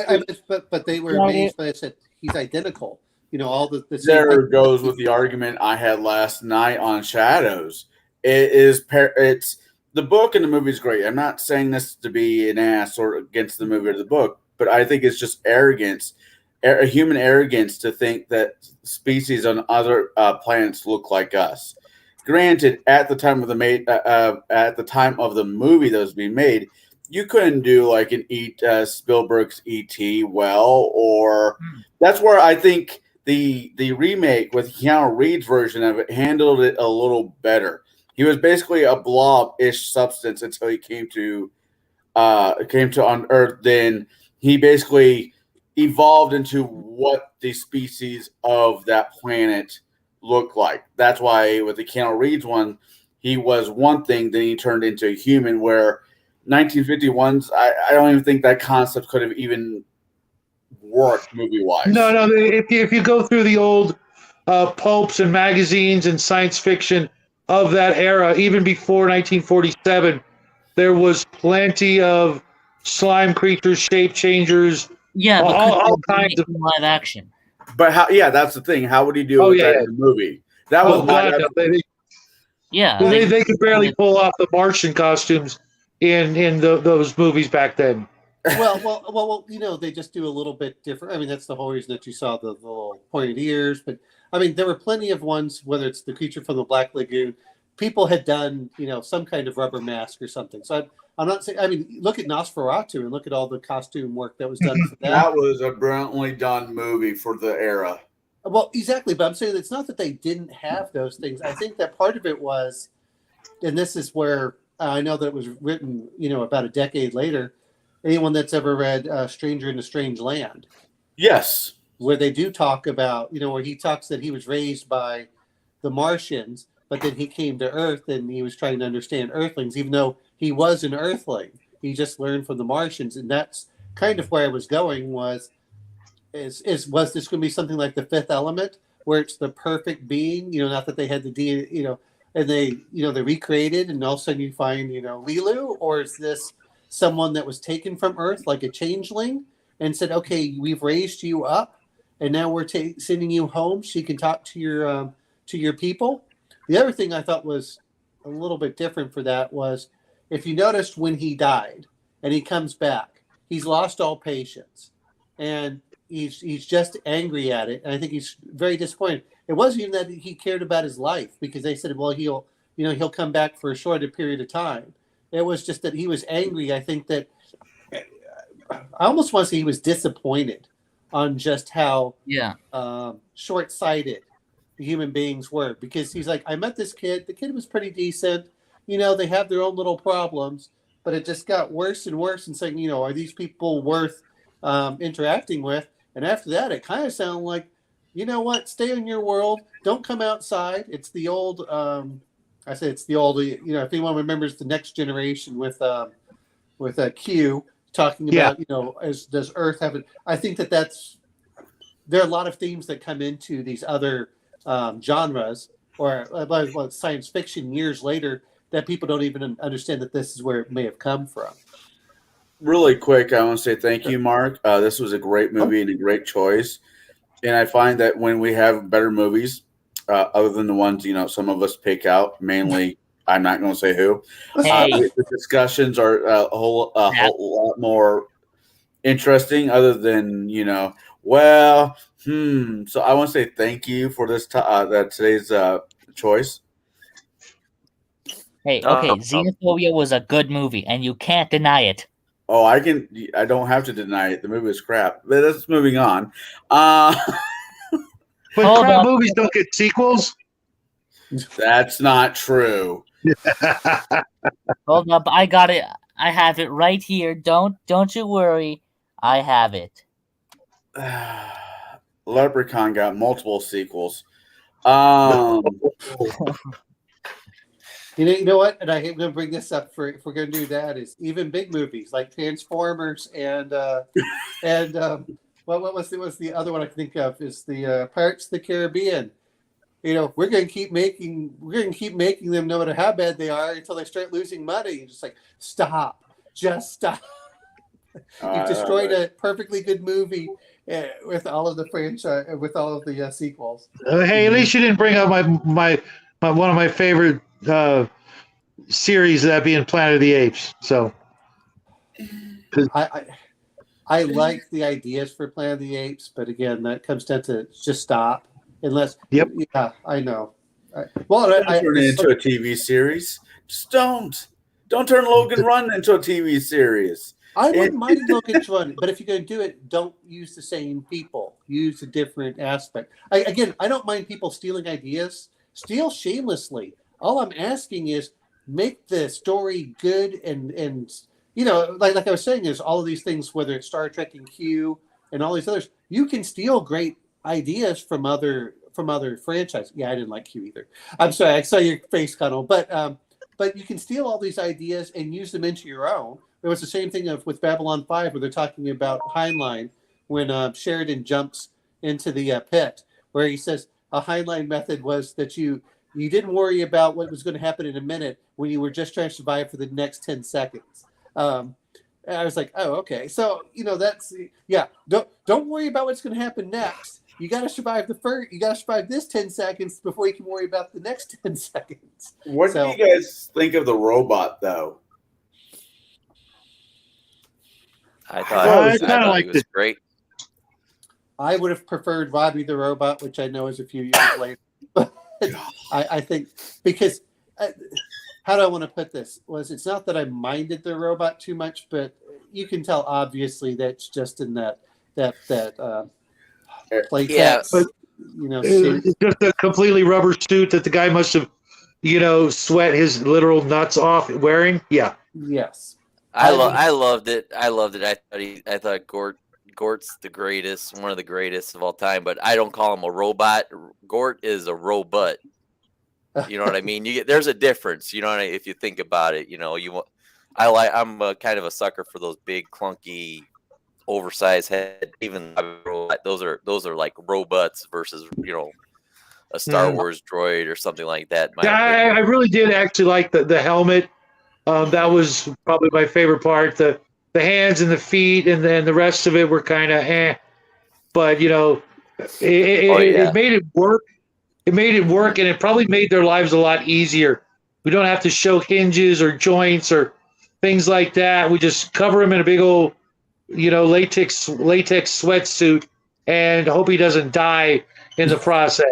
but they were amazed. But I said he's identical. All the same There thing. goes with the argument I had last night on Shadows. It's the book and the movie is great. I'm not saying this to be an ass or against the movie or the book, but I think it's just arrogance, a human arrogance to think that species on other planets look like us. Granted, at the time of the movie that was being made, you couldn't do like an Spielberg's E.T. well, or that's where I think the remake with Keanu Reeves' version of it handled it a little better. He was basically a blob-ish substance until he came to on Earth. Then he basically evolved into what the species of that planet looked like. That's why with the Keanu Reeves one, he was one thing, then he turned into a human, where 1951's, I don't even think that concept could have even worked movie-wise. No. If you go through the old pulps and magazines and science fiction of that era, even before 1947, there was plenty of slime creatures, shape changers, Yeah, but all kinds of live action. But how? Yeah, that's the thing. How would he do that in the movie? That was they could barely pull off the Martian costumes in those movies back then. Well, they just do a little bit different. I mean, that's the whole reason that you saw the little pointed ears. But I mean, there were plenty of ones, whether it's the creature from the Black Lagoon, people had done, some kind of rubber mask or something. So I'm not saying, I mean, look at Nosferatu and look at all the costume work that was done for that. That was a brilliantly done movie for the era. Well, exactly. But I'm saying it's not that they didn't have those things. I think that part of it was, and this is where I know that it was written, about a decade later. Anyone that's ever read Stranger in a Strange Land? Yes. Where they do talk about, where he talks that he was raised by the Martians, but then he came to Earth and he was trying to understand Earthlings, even though he was an Earthling. He just learned from the Martians. And that's kind of where I was going was this going to be something like the Fifth Element, where it's the perfect being, not that they had the DNA, and they recreated and all of a sudden you find, Lilu, or is this someone that was taken from Earth, like a changeling, and said, okay, we've raised you up and now we're sending you home so you can talk to your people. The other thing I thought was a little bit different for that was, if you noticed when he died and he comes back, he's lost all patience and he's just angry at it. And I think he's very disappointed. It wasn't even that he cared about his life, because they said, well, he'll come back for a shorter period of time. It was just that he was angry. I think that I almost want to say he was disappointed on just how short-sighted the human beings were, because he's like, I met this kid. The kid was pretty decent. They have their own little problems, but it just got worse and worse, and saying, are these people worth interacting with? And after that, it kind of sounded like, you know what, stay in your world. Don't come outside. It's the old, if anyone remembers The Next Generation with Q talking about, does Earth have it? I think that's there are a lot of themes that come into these other genres or science fiction years later that people don't even understand that this is where it may have come from. Really quick, I want to say thank you, Mark. This was a great movie and a great choice. And I find that when we have better movies, other than the ones some of us pick out, mainly I'm not going to say who, Hey. the discussions are a whole lot more interesting. Other than So I want to say thank you for this today's choice. Hey, okay, Xenophobia was a good movie, and you can't deny it. Oh, I don't have to deny it. The movie is crap. But let's moving on. But Hold crap up. movies don't get sequels. That's not true. Hold up, I got it. I have it right here. Don't you worry. I have it. Leprechaun got multiple sequels. You know what? And I'm going to bring this up if we're going to do that is even big movies like Transformers and what was the other one I can think of is the Pirates of the Caribbean. We're going to keep making them no matter how bad they are until they start losing money. You're just like, just stop. You've destroyed a perfectly good movie with all of the franchise, with all of the sequels. Hey, at least you didn't bring up my one of my favorite series, that being Planet of the Apes. So I like the ideas for Planet of the Apes, but again, that comes down to just stop. Unless, yep, yeah, I know. Turn it into a TV series. Just don't turn Logan Run into a TV series. I wouldn't mind Logan Run, but if you're going to do it, don't use the same people. Use a different aspect. I don't mind people stealing ideas. Steal shamelessly. All I'm asking is make the story good and like I was saying, is all of these things, whether it's Star Trek and Q and all these others, you can steal great ideas from other franchises. Yeah, I didn't like Q either. I'm sorry, I saw your face, Connell. But you can steal all these ideas and use them into your own. It was the same thing with Babylon 5, where they're talking about Heinlein when Sheridan jumps into the pit, where he says a Heinlein method was that you didn't worry about what was going to happen in a minute when you were just trying to survive for the next 10 seconds. And I was like, oh, okay. So, that's, yeah, don't worry about what's going to happen next. You got to survive you got to survive this 10 seconds before you can worry about the next 10 seconds. What do you guys think of the robot, though? I thought it was great. I would have preferred Robbie the Robot, which I know is a few years later. I think because how do I want to put this? It's not that I minded the robot too much, but you can tell obviously that's just in that playtext. But it's just a completely rubber suit that the guy must have, sweat his literal nuts off wearing. Yeah. Yes. I loved it. I thought Gort's the greatest, one of the greatest of all time. But I don't call him a robot. Gort is a robot. You know what I mean? There's a difference. You know, if you think about it, I'm kind of a sucker for those big, clunky, oversized head. Even those are like robots versus a Star Wars droid or something like that. I really did actually like the helmet. That was probably my favorite part. The hands and the feet, and then the rest of it were kind of but it made it work. It made it work, and it probably made their lives a lot easier. We don't have to show hinges or joints or things like that. We just cover him in a big old, latex sweatsuit and hope he doesn't die in the process.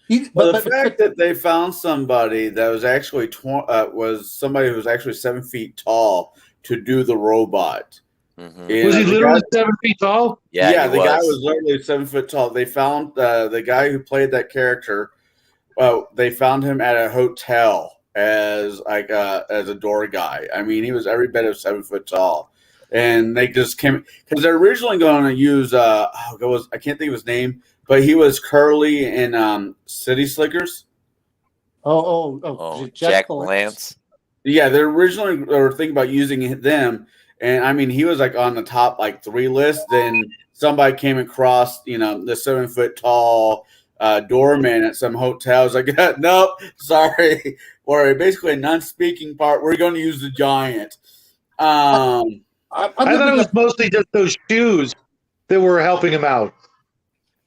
The fact that they found somebody that was actually was somebody who was actually 7 feet tall to do the robot. Mm-hmm. Was he literally 7 feet tall? Yeah, the guy was literally 7 foot tall. They found the guy who played that character. Well, they found him at a hotel as a door guy. I mean, he was every bit of 7 foot tall, and they just came because they're originally going to use I can't think of his name, but he was Curly in City Slickers. Jack Palance. Yeah, they were thinking about using them. And I mean, he was like on the top 3 list. Then somebody came across, the 7-foot tall doorman at some hotels. I got nope, sorry, or basically a non-speaking part. We're going to use the giant. I'm I thought it looking was up- mostly just those shoes that were helping him out.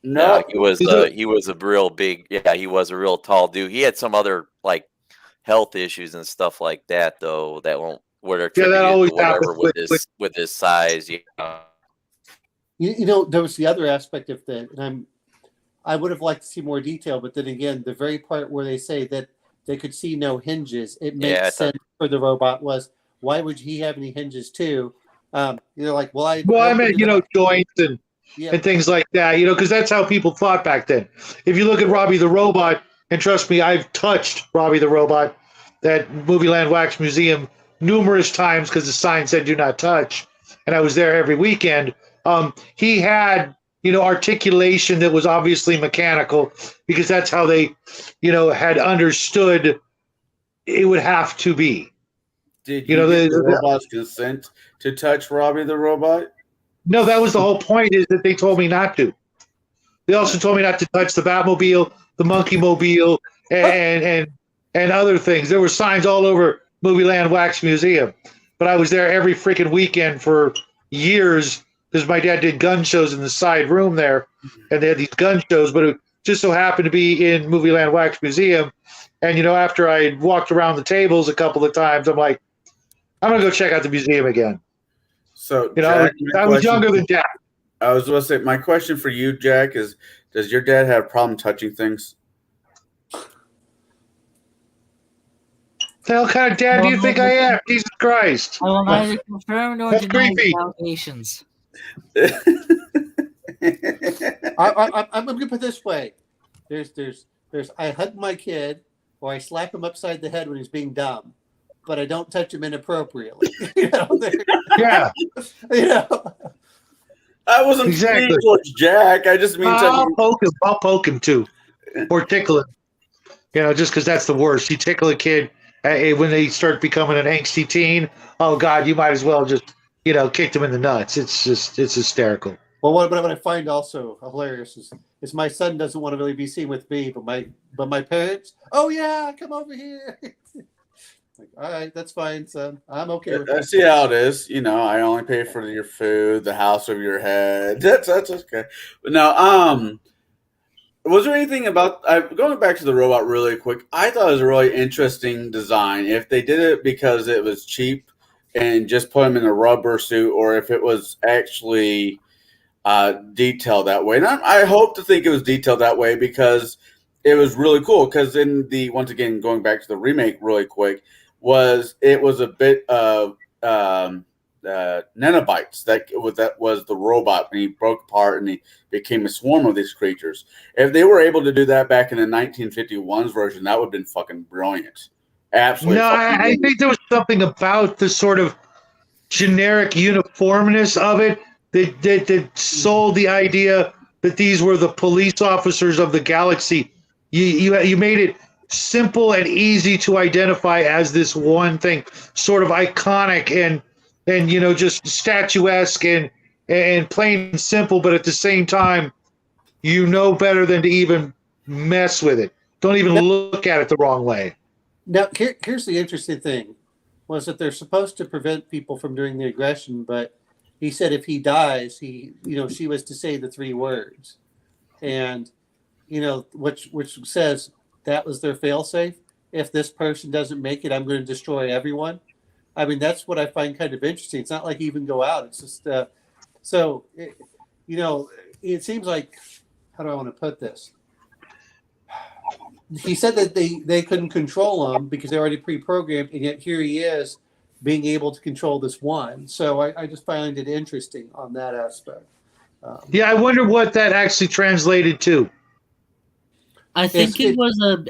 No, Yeah, he was a real big. Yeah, he was a real tall dude. He had some other like health issues and stuff like that, though. That won't what are Yeah, that attributed always to whatever happens with his size. Yeah. there was the other aspect of that, and I would have liked to see more detail, but then again, the very part where they say that they could see no hinges, it makes Yeah, I sense for the robot. Was why would he have any hinges too? Like, well, I meant, joints and things like that, because that's how people thought back then. If you look at Robbie the Robot, and trust me, I've touched Robbie the Robot at Movieland Wax Museum numerous times because the sign said "Do not touch," and I was there every weekend. He had, articulation that was obviously mechanical because that's how they, had understood it would have to be. Did you get the robot's consent to touch Robbie the Robot? No, that was the whole point, is that they told me not to. They also told me not to touch the Batmobile, the Monkey Mobile, and other things. There were signs all over Movieland Wax Museum. But I was there every freaking weekend for years because my dad did gun shows in the side room there, and they had these gun shows, but it just so happened to be in Movieland Wax Museum. And, after I walked around the tables a couple of times, I'm like, I'm going to go check out the museum again. So, Jack, I was younger than Jack. I was going to say, my question for you, Jack, is does your dad have a problem touching things? The hell kind of dad do you think I am? Jesus Christ. I will neither confirm nor That's deny creepy. the allegations. I'm going to put it this way. There's I hug my kid or I slap him upside the head when he's being dumb, but I don't touch him inappropriately. Yeah. I wasn't Exactly. speaking towards Jack. I just mean I'll poke him too. Or tickle him. Just because that's the worst. You tickle a kid when they start becoming an angsty teen. Oh, God, you might as well just, kick them in the nuts. It's hysterical. Well, what I find also hilarious is my son doesn't want to really be seen with me, but my parents, oh yeah, come over here. Like, all right, that's fine, son. I'm okay with I that. see how it is. I only pay for your food, the house over your head. That's okay. But now, was there anything about going back to the robot really quick? I thought it was a really interesting design. If they did it because it was cheap and just put him in a rubber suit, or if it was actually detailed that way. And I hope to think it was detailed that way because it was really cool. Because once again, going back to the remake really quick, it was a bit of nanobites that was the robot, and he broke apart and he became a swarm of these creatures. If they were able to do that back in the 1951's version, that would have been fucking brilliant. Absolutely. No, I think there was something about the sort of generic uniformness of it that sold the idea that these were the police officers of the galaxy. You made it simple and easy to identify as this one thing, sort of iconic and just statuesque and plain and simple, but at the same time, better than to even mess with it. Don't even look at it the wrong way. Now, here's the interesting thing, was that they're supposed to prevent people from doing the aggression, but he said if he dies, she was to say the 3 words, and which says that was their failsafe. If this person doesn't make it, I'm going to destroy everyone. I mean, that's what I find kind of interesting. It's not like even go out. It's just it seems like, how do I want to put this? He said that they couldn't control him because they're already pre-programmed, and yet here he is being able to control this one. So I just find it interesting on that aspect. Yeah, I wonder what that actually translated to. I think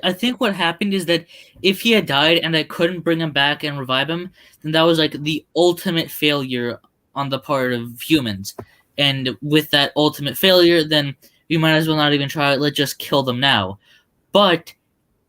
I think what happened is that if he had died and they couldn't bring him back and revive him, then that was like the ultimate failure on the part of humans. And with that ultimate failure, then we might as well not even try it. Let's just kill them now. But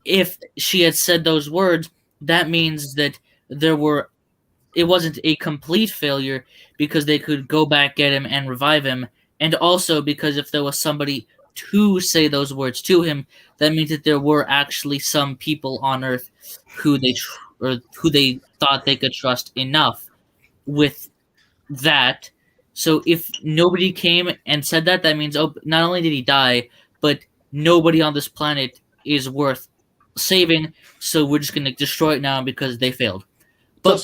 if she had said those words, that means that it wasn't a complete failure because they could go back, get him, and revive him And also because if there was somebody to say those words to him, that means that there were actually some people on Earth who they thought they could trust enough with that. So if nobody came and said that, that means not only did he die, but nobody on this planet is worth saving. So we're just going to destroy it now because they failed. But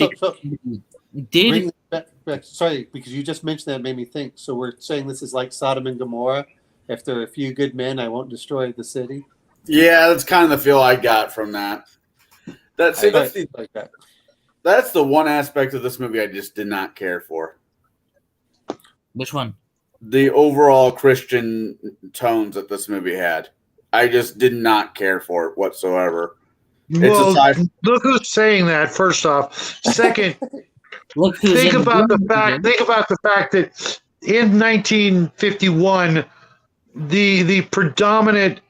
did sorry, because you just mentioned that made me think. So we're saying this is like Sodom and Gomorrah. If there are a few good men, I won't destroy the city. Yeah, that's kind of the feel I got from that. That's the one aspect of this movie I just did not care for. Which one? The overall Christian tones that this movie had. I just did not care for it whatsoever. Well, look who's saying that. First off, second, think about the fact that in 1951, the predominant,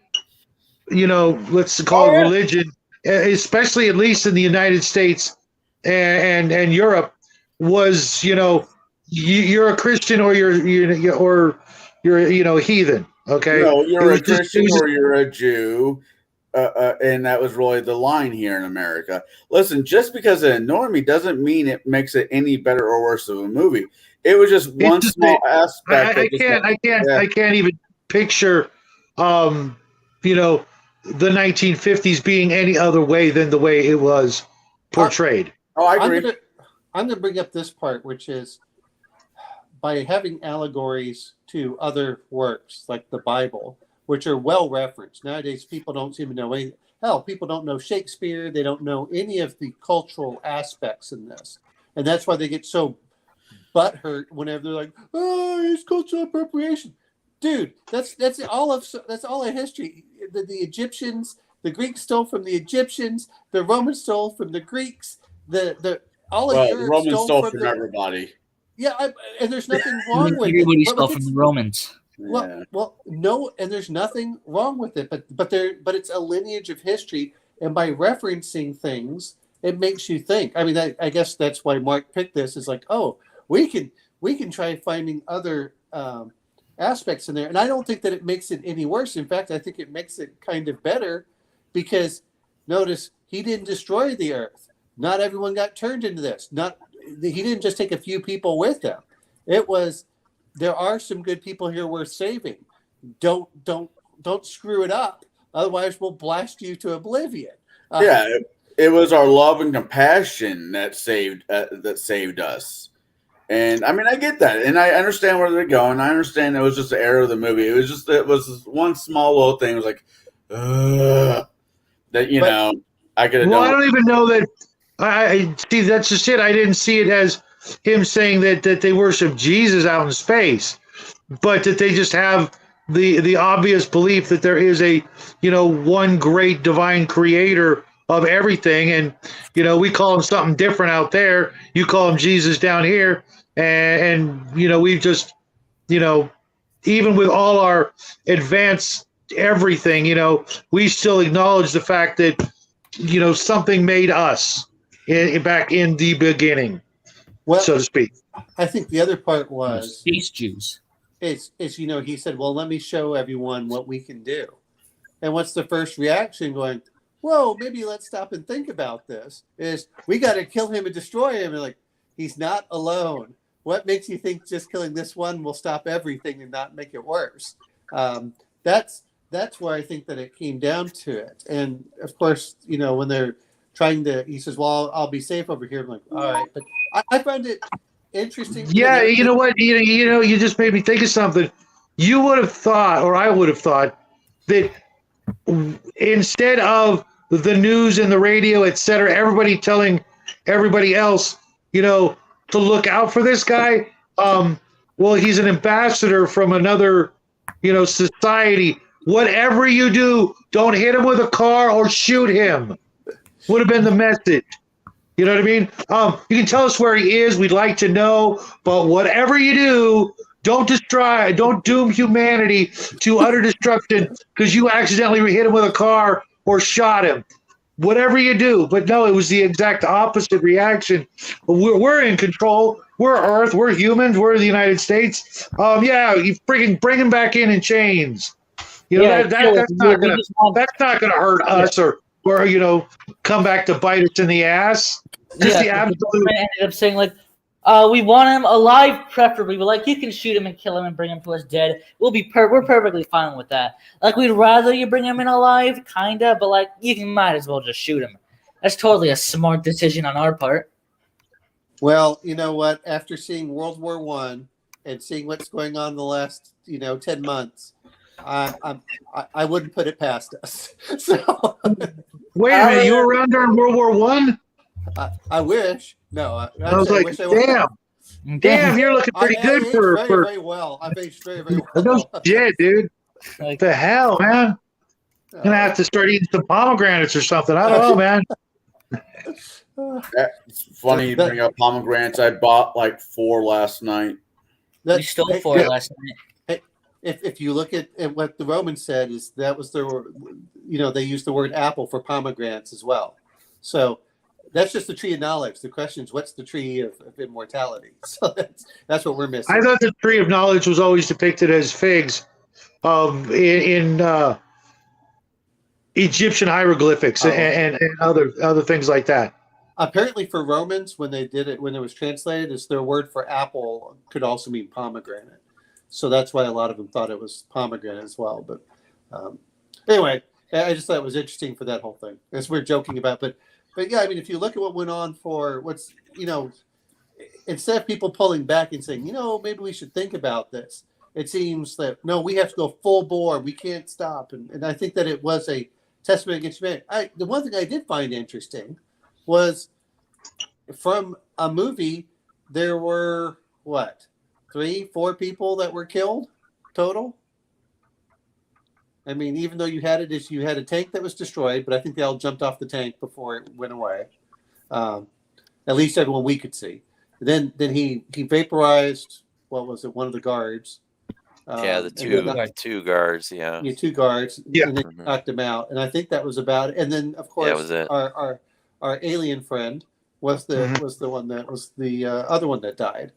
let's call it religion, especially at least in the United States and Europe, was you're a Christian or you're a heathen. Okay, no, you're a Christian or you're a Jew. And that was really the line here in America. Listen, just because it annoyed me doesn't mean it makes it any better or worse of a movie. It was just one small aspect. I can't even picture, the 1950s being any other way than the way it was portrayed. I agree. I'm going to bring up this part, which is by having allegories to other works like the Bible, which are well referenced. Nowadays, people don't seem to know anything. Hell, people don't know Shakespeare. They don't know any of the cultural aspects in this. And that's why they get so butthurt whenever they're like, oh, it's cultural appropriation. Dude, that's all of history. The Egyptians, the Greeks stole from the Egyptians, the Romans stole from the Greeks, the Romans stole from everybody. Yeah, and there's nothing wrong with it. Everybody stole from the Romans. Well, no, and there's nothing wrong with it, but it's a lineage of history, and by referencing things, it makes you think. I mean, I guess that's why Mark picked this. Is like, oh, we can try finding other aspects in there, and I don't think that it makes it any worse. In fact, I think it makes it kind of better, because notice he didn't destroy the earth. Not everyone got turned into this. He didn't just take a few people with him. It was. There are some good people here worth saving. Don't screw it up. Otherwise, we'll blast you to oblivion. It was our love and compassion that saved us. And I mean, I get that, and I understand where they're going. I understand it was just the error of the movie. It was one small little thing. It was like that. I could have. Well, I don't even know that. I see. That's just it. I didn't see it as him saying that they worship Jesus out in space, but that they just have the obvious belief that there is a one great divine creator of everything, and we call him something different out there. You call him Jesus down here, and we've just even with all our advanced everything, we still acknowledge the fact that something made us back in the beginning. Well, so to speak. I think the other part was space Jews. Is he said, well, let me show everyone what we can do. And what's the first reaction going, whoa, maybe let's stop and think about this, is we got to kill him and destroy him. And like, he's not alone. What makes you think just killing this one will stop everything and not make it worse? That's where I think that it came down to it. And of course, when they're trying to, he says, well, I'll be safe over here. I'm like, all right. But I find it interesting. Yeah, you know what? You just made me think of something. You would have thought, or I would have thought, that instead of the news and the radio, etc., everybody telling everybody else, to look out for this guy. Well, he's an ambassador from another, society. Whatever you do, don't hit him with a car or shoot him. Would have been the message. You know what I mean? You can tell us where he is. We'd like to know. But whatever you do, don't doom humanity to utter destruction because you accidentally hit him with a car or shot him. whatever you do. But no, it was the exact opposite reaction. We're in control. We're Earth. We're humans. We're the United States. Yeah, you freaking bring them back in chains. You know, Yeah, that's not gonna hurt us or come back to bite us in the ass. Just the absolute. Ended up saying like, we want him alive, preferably. But like, you can shoot him and kill him and bring him to us dead. We're perfectly fine with that. Like, we'd rather you bring him in alive, kinda, but like, might as well just shoot him. That's totally a smart decision on our part. Well, you know what? After seeing World War I and seeing what's going on in the last 10 months, I wouldn't put it past us. So wait a minute, you were around during World War One? I wish. No, I was like, damn, you're looking pretty good for. Very well. I've aged very, very well. No shit, dude. What the hell, man? I'm gonna have to start eating some pomegranates or something. I don't know, man. It's funny you bring up pomegranates. I bought like 4 last night. We stole 4 last night. If you look at what the Romans said, is that was their, they used the word apple for pomegranates as well. So that's just the tree of knowledge. The question is, what's the tree of immortality? So that's what we're missing. I thought the tree of knowledge was always depicted as figs, in Egyptian hieroglyphics and other things like that. Apparently, for Romans, when they did it, when it was translated, is their word for apple could also mean pomegranate. So that's why a lot of them thought it was pomegranate as well. But anyway, I just thought it was interesting for that whole thing. As we're joking about, but yeah, I mean, if you look at what went on for instead of people pulling back and saying, maybe we should think about this, it seems that no, we have to go full bore. We can't stop, and I think that it was a testament against humanity. The one thing I did find interesting was from a movie, there were 3-4 people that were killed total. I mean, even though you had a tank that was destroyed, but I think they all jumped off the tank before it went away. At least everyone we could see. Then he vaporized. What was it? One of the guards. The two guards. Yeah, 2 guards. Yeah, and then knocked them out. And I think that was about it. And then of course our alien friend was the one that was the other one that died.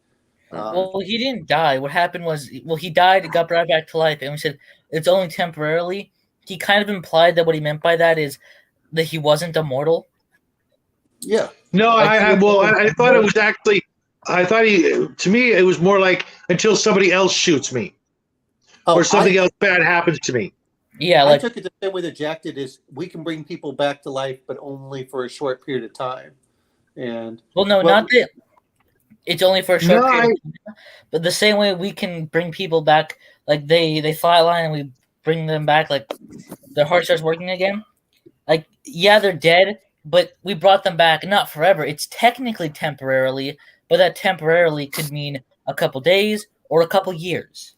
Well, he didn't die. What happened was, he died and got brought back to life, and we said it's only temporarily. He kind of implied that what he meant by that is that he wasn't immortal. Yeah. No, I thought it was actually. To me, it was more like until somebody else shoots me, or something else bad happens to me. Yeah, I took it the same way that Jack did. Is we can bring people back to life, but only for a short period of time. And not that. It's only for a short period of time, but the same way we can bring people back, like they flatline and we bring them back, like their heart starts working again. Like, yeah, they're dead, but we brought them back, not forever. It's technically temporarily, but that temporarily could mean a couple days or a couple years.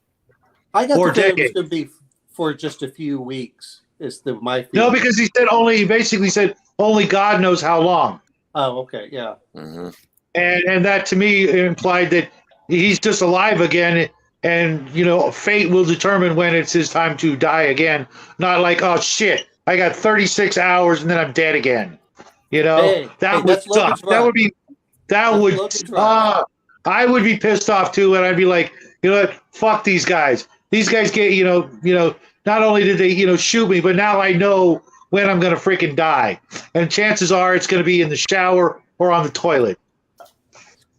I got the feeling it was going to be for just a few weeks. Is my feeling. No, because he basically said only God knows how long. Oh, okay, yeah. Mm-hmm. And that to me implied that he's just alive again, and fate will determine when it's his time to die again. Not like, oh shit, I got 36 hours and then I'm dead again. That would suck. I would be pissed off too, and I'd be like, what? Fuck these guys. These guys get not only did they shoot me, but now I know when I'm gonna freaking die, and chances are it's gonna be in the shower or on the toilet.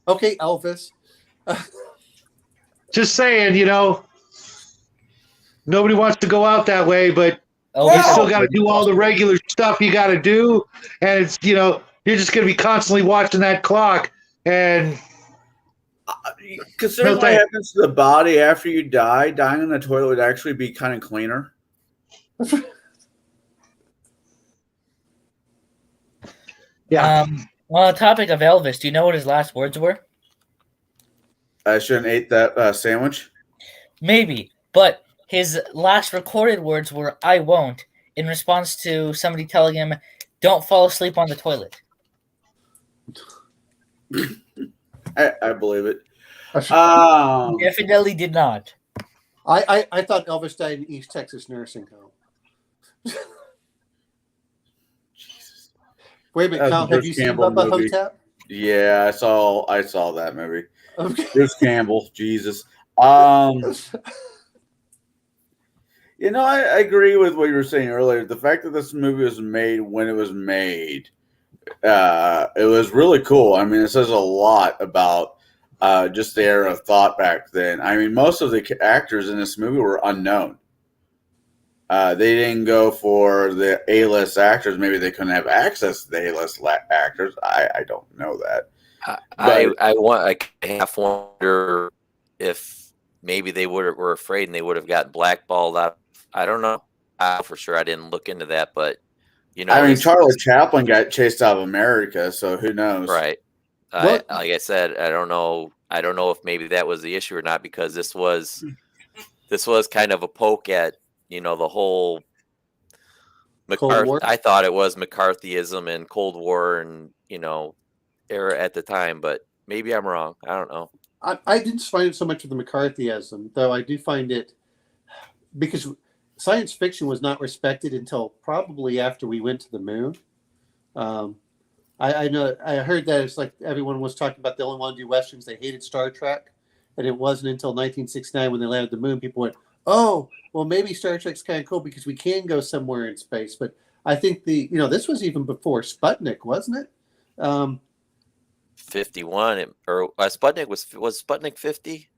Okay, Elvis. Just saying, nobody wants to go out that way, but you still got to do all the regular stuff you got to do, and it's you're just going to be constantly watching that clock. And considering what happens to the body after you die, dying in the toilet would actually be kind of cleaner. Yeah. On the topic of Elvis, do you know what his last words were? I shouldn't eat that sandwich. Maybe, but his last recorded words were "I won't," in response to somebody telling him, "Don't fall asleep on the toilet." I believe it. Definitely did not. I thought Elvis died in East Texas nursing home. Wait a minute, That's Kyle, a have Bruce you seen Campbell Bubba movie. Hotep? Yeah, I saw that movie. Okay. Bruce Campbell, Jesus. You know, I agree with what you were saying earlier. The fact that this movie was made when it was made, it was really cool. I mean, it says a lot about just the era of thought back then. I mean, most of the actors in this movie were unknown. They didn't go for the A-list actors. Maybe they couldn't have access to the A-list actors. I don't know that. I half wonder if maybe they were afraid and they would have got blackballed out. I don't know for sure. I didn't look into that, but you know, I mean, Charlie Chaplin got chased out of America, so who knows? right? What? Like I said, I don't know. I don't know if maybe that was the issue or not, because this was kind of a poke at, you know, the whole Cold War? I thought it was McCarthyism and Cold War and, you know, era at the time, but maybe I'm wrong. I don't know. I didn't find it so much of the McCarthyism, though I do find it because science fiction was not respected until probably after we went to the moon. I know I heard that it's like everyone was talking about they only want to do westerns. They hated Star Trek, and it wasn't until 1969 when they landed the moon people went, "Oh, well, maybe Star Trek's kind of cool because we can go somewhere in space." But I think this was even before Sputnik, wasn't it? 51 or Sputnik was Sputnik 50?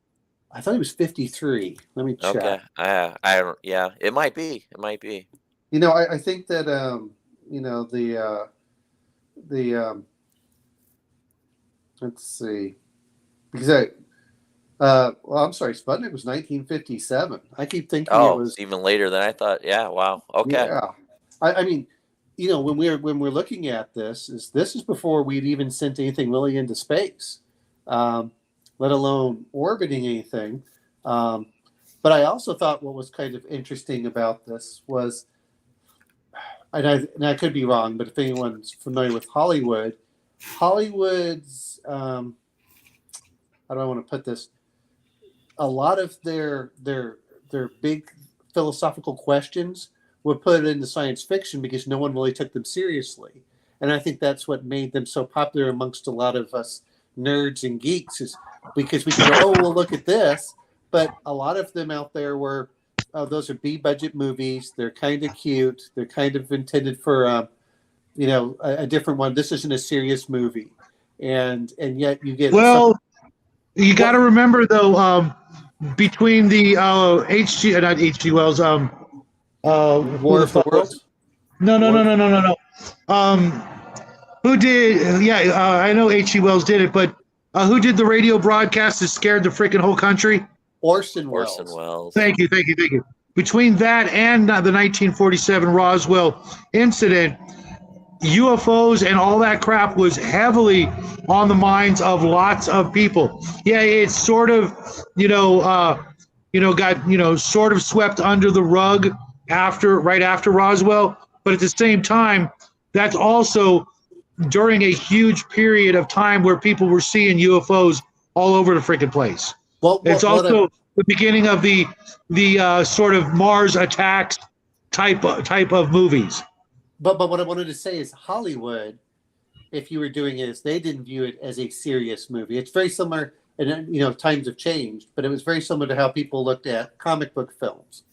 I thought it was 53. Let me check. Okay. I don't. Yeah, it might be. It might be. You know, I think that let's see, because well, I'm sorry, Sputnik was 1957. I keep thinking it Oh, was even later than I thought. Yeah. Wow. Okay. Yeah, I mean, you know, when we're looking at this is before we'd even sent anything really into space, let alone orbiting anything. But I also thought what was kind of interesting about this was, and I could be wrong, but if anyone's familiar with Hollywood's how do I want to put this? A lot of their big philosophical questions were put into science fiction because no one really took them seriously. And I think that's what made them so popular amongst a lot of us nerds and geeks, is because we can go, oh, well, look at this. But a lot of them out there were, oh, those are B-budget movies. They're kind of cute. They're kind of intended for, a different one. This isn't a serious movie. And yet you get... Well, you got to remember, though, between the not H.G. Wells, War of the Worlds? No. Who did? Yeah, I know H.G. Wells did it, but who did the radio broadcast that scared the freaking whole country? Orson Welles. Orson Welles. Thank you. Between that and the 1947 Roswell incident, UFOs and all that crap was heavily on the minds of lots of people. Yeah, it's sort of, got, sort of swept under the rug right after Roswell. But at the same time, that's also during a huge period of time where people were seeing UFOs all over the freaking place. It's also the beginning of the sort of Mars attacks type of movies. But what I wanted to say is Hollywood, if you were doing it, they didn't view it as a serious movie. It's very similar, and times have changed, but it was very similar to how people looked at comic book films.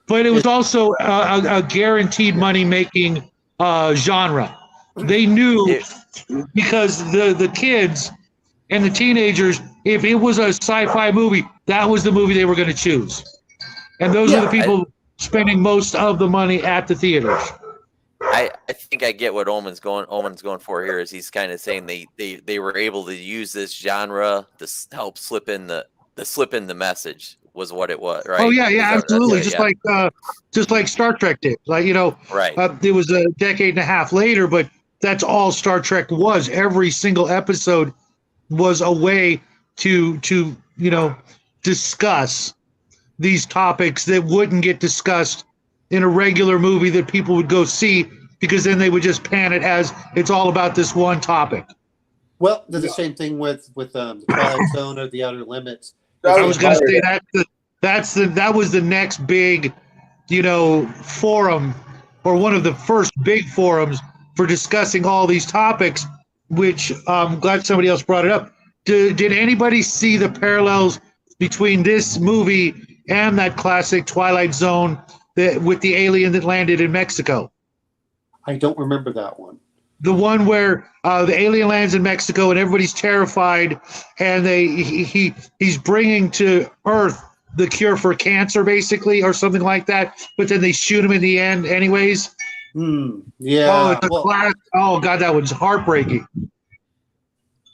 But it was also a guaranteed money-making genre. They knew because the kids and the teenagers, if it was a sci-fi movie, that was the movie they were going to choose. And those are the people spending most of the money at the theaters. I think I get what Omen's going for here. Is he's kind of saying they were able to use this genre to help slip in the message was what it was, right? Oh yeah, absolutely. Just like Star Trek did. Right. It was a decade and a half later, but that's all Star Trek was. Every single episode was a way to discuss these topics that wouldn't get discussed in a regular movie that people would go see, because then they would just pan it as it's all about this one topic. Well, they're the same thing with the Twilight Zone or the Outer Limits. I was going to say that was the next big, forum, or one of the first big forums for discussing all these topics, which I'm glad somebody else brought it up. Did anybody see the parallels between this movie and that classic Twilight Zone with the alien that landed in Mexico? I don't remember that one. The one where the alien lands in Mexico and everybody's terrified, and he's bringing to Earth the cure for cancer, basically, or something like that. But then they shoot him in the end, anyways. Yeah. Oh God, that was heartbreaking.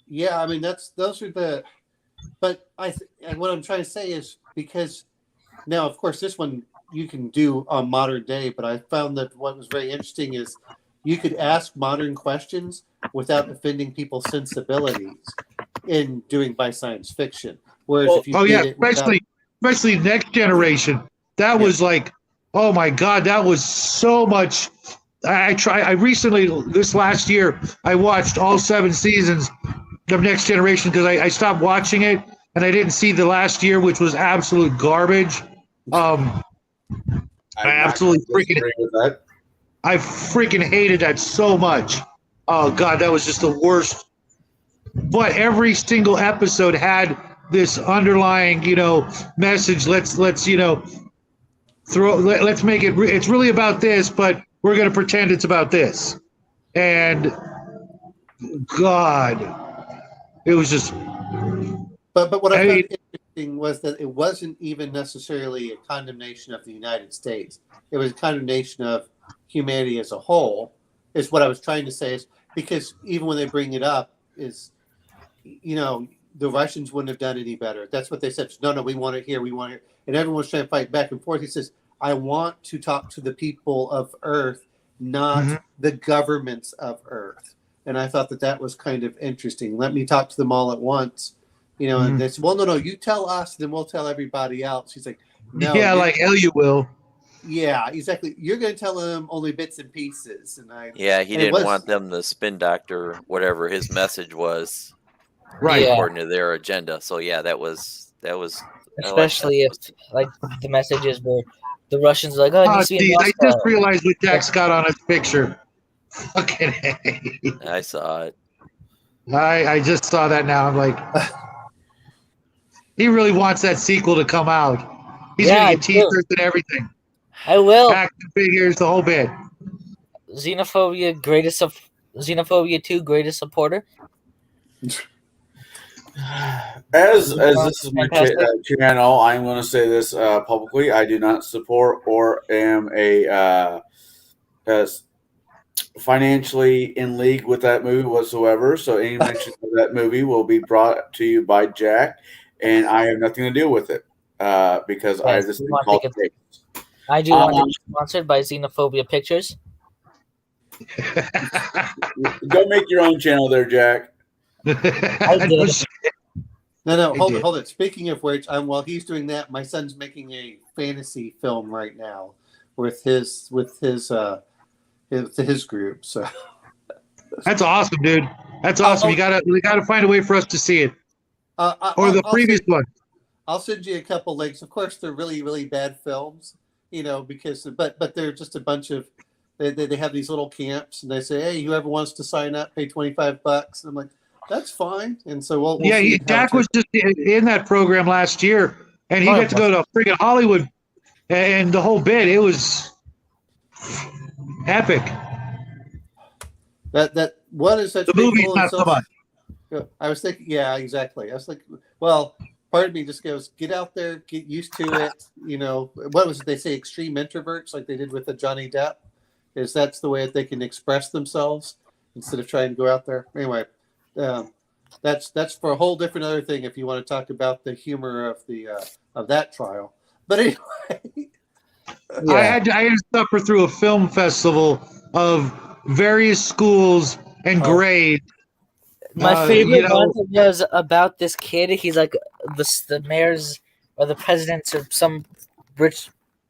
Yeah, I mean those are the. But and what I'm trying to say is because now, of course, this one you can do on modern day, but I found that what was very interesting is you could ask modern questions without offending people's sensibilities in doing by science fiction. Whereas if you did it especially Next Generation, that was like, oh my God, that was so much. I recently, this last year, I watched all 7 seasons of Next Generation because I stopped watching it and I didn't see the last year, which was absolute garbage. I absolutely freaking with that. I freaking hated that so much. Oh God, that was just the worst. But every single episode had this underlying, message. Let's make it. It's really about this, but we're going to pretend it's about this. And God, it was just. But what I found interesting was that it wasn't even necessarily a condemnation of the United States. It was a condemnation of humanity as a whole, is what I was trying to say. Is because even when they bring it up, is the Russians wouldn't have done any better. That's what they said. No, we want it here. We want it. And everyone's trying to fight back and forth. He says, I want to talk to the people of Earth, not the governments of Earth. And I thought that was kind of interesting. Let me talk to them all at once. And they said, well, no, you tell us, then we'll tell everybody else. He's like, no. Yeah, like hell you will. Yeah, exactly. You're going to tell them only bits and pieces. He didn't want them to spin doctor whatever his message was. Right. According to their agenda. So yeah, that was especially if like the messages were the Russians are like, oh, geez, I just realized what Jack's got on his picture. Fucking hey. I saw it. I just saw that now. I'm like, he really wants that sequel to come out. He's gonna get t-shirts and everything. I will. Action figures, the whole bit. Xenophobia 2 greatest supporter. As this is my channel, I'm going to say this publicly. I do not support or am financially in league with that movie whatsoever. So any mention of that movie will be brought to you by Jack, and I have nothing to do with it because I just called it. I do want to be sponsored by Xenophobia Pictures. Go make your own channel there, Jack. I did. No, hold it. Speaking of which, while he's doing that, my son's making a fantasy film right now with his group. So that's awesome, dude. That's awesome. We gotta find a way for us to see it, or the previous one. I'll send you a couple links. Of course, they're really, really bad films, because but they're just a bunch of they have these little camps and they say, hey, whoever wants to sign up, pay $25. And I'm like, that's fine. And so we'll see Jack was just in that program last year, and he got to go to friggin' Hollywood, and the whole bit. It was epic. That what is that? The movie's not so much. I was thinking, yeah, exactly. I was like, well, part of me just goes, get out there, get used to it. What was it they say? Extreme introverts, like they did with the Johnny Depp. That's the way that they can express themselves instead of trying to go out there. Anyway. That's for a whole different other thing if you want to talk about the humor of that trial. But anyway, I had to suffer through a film festival of various schools and grades. My favorite one was about this kid. He's like the mayor's or the president's or some rich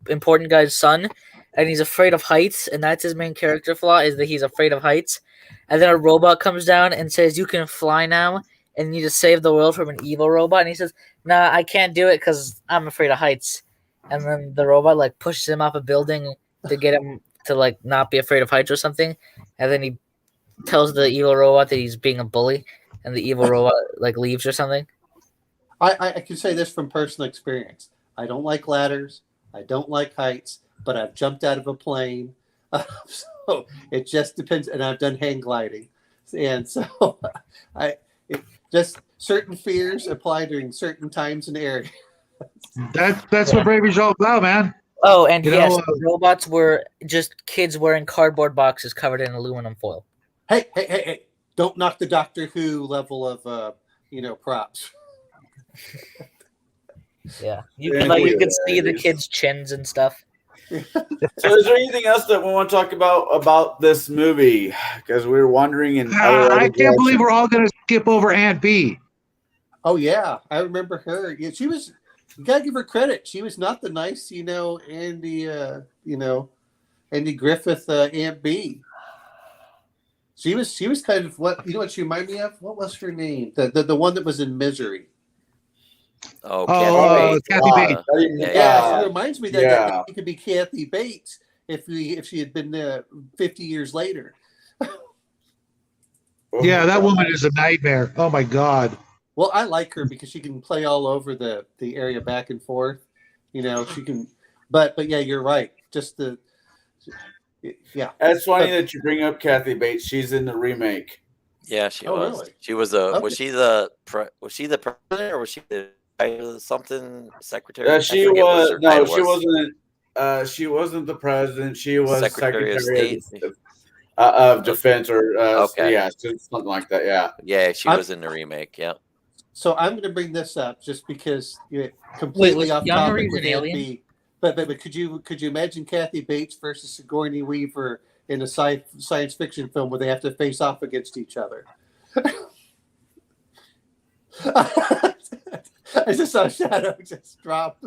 important guy's son, and he's afraid of heights, and that's his main character flaw is that he's afraid of heights. And then a robot comes down and says, you can fly now, and you just save the world from an evil robot. And he says, nah, I can't do it because I'm afraid of heights. And then the robot pushes him off a building to get him to like not be afraid of heights or something, and then he tells the evil robot that he's being a bully, and the evil robot like leaves or something. I can say this from personal experience. I don't like ladders. I don't like heights, but I've jumped out of a plane. So it just depends. And I've done hang gliding. And so just certain fears apply during certain times and areas. That's what bravery's all about, man. Oh, and You yes, know, the robots were just kids wearing cardboard boxes covered in aluminum foil. Hey. Don't knock the Doctor Who level of, props. Yeah, you Thank could you. see the kids' chins and stuff. So, is there anything else that we want to talk about this movie? Because we were wondering, and I can't believe we're all going to skip over Aunt B. Oh, yeah. I remember her. Yeah, she was, you got to give her credit. She was not the nice, Andy, Andy Griffith, Aunt B. She was kind of what she reminded me of? What was her name? The one that was in Misery. Oh, Kathy Bates. Yeah, it reminds me that Yeah. it could be Kathy Bates if she had been 50 years later. Yeah, that woman is a nightmare. Oh my God. Well, I like her because she can play all over the area back and forth. She can. But yeah, you're right. Just yeah. It's funny that you bring up Kathy Bates. She's in the remake. Yeah, she Oh, was. really? She was was she the president or was she the something secretary? I She forget what was her no, title she was. wasn't. She wasn't the president. She was Secretary of State. of Defense, or Okay. yeah, something like that. Yeah. Yeah, she was in the remake. Yeah. So I'm going to bring this up just because completely was off Keanu topic Reeves with an Aunt alien? B. But could you imagine Kathy Bates versus Sigourney Weaver in a science fiction film where they have to face off against each other? I just saw Shadow just drop.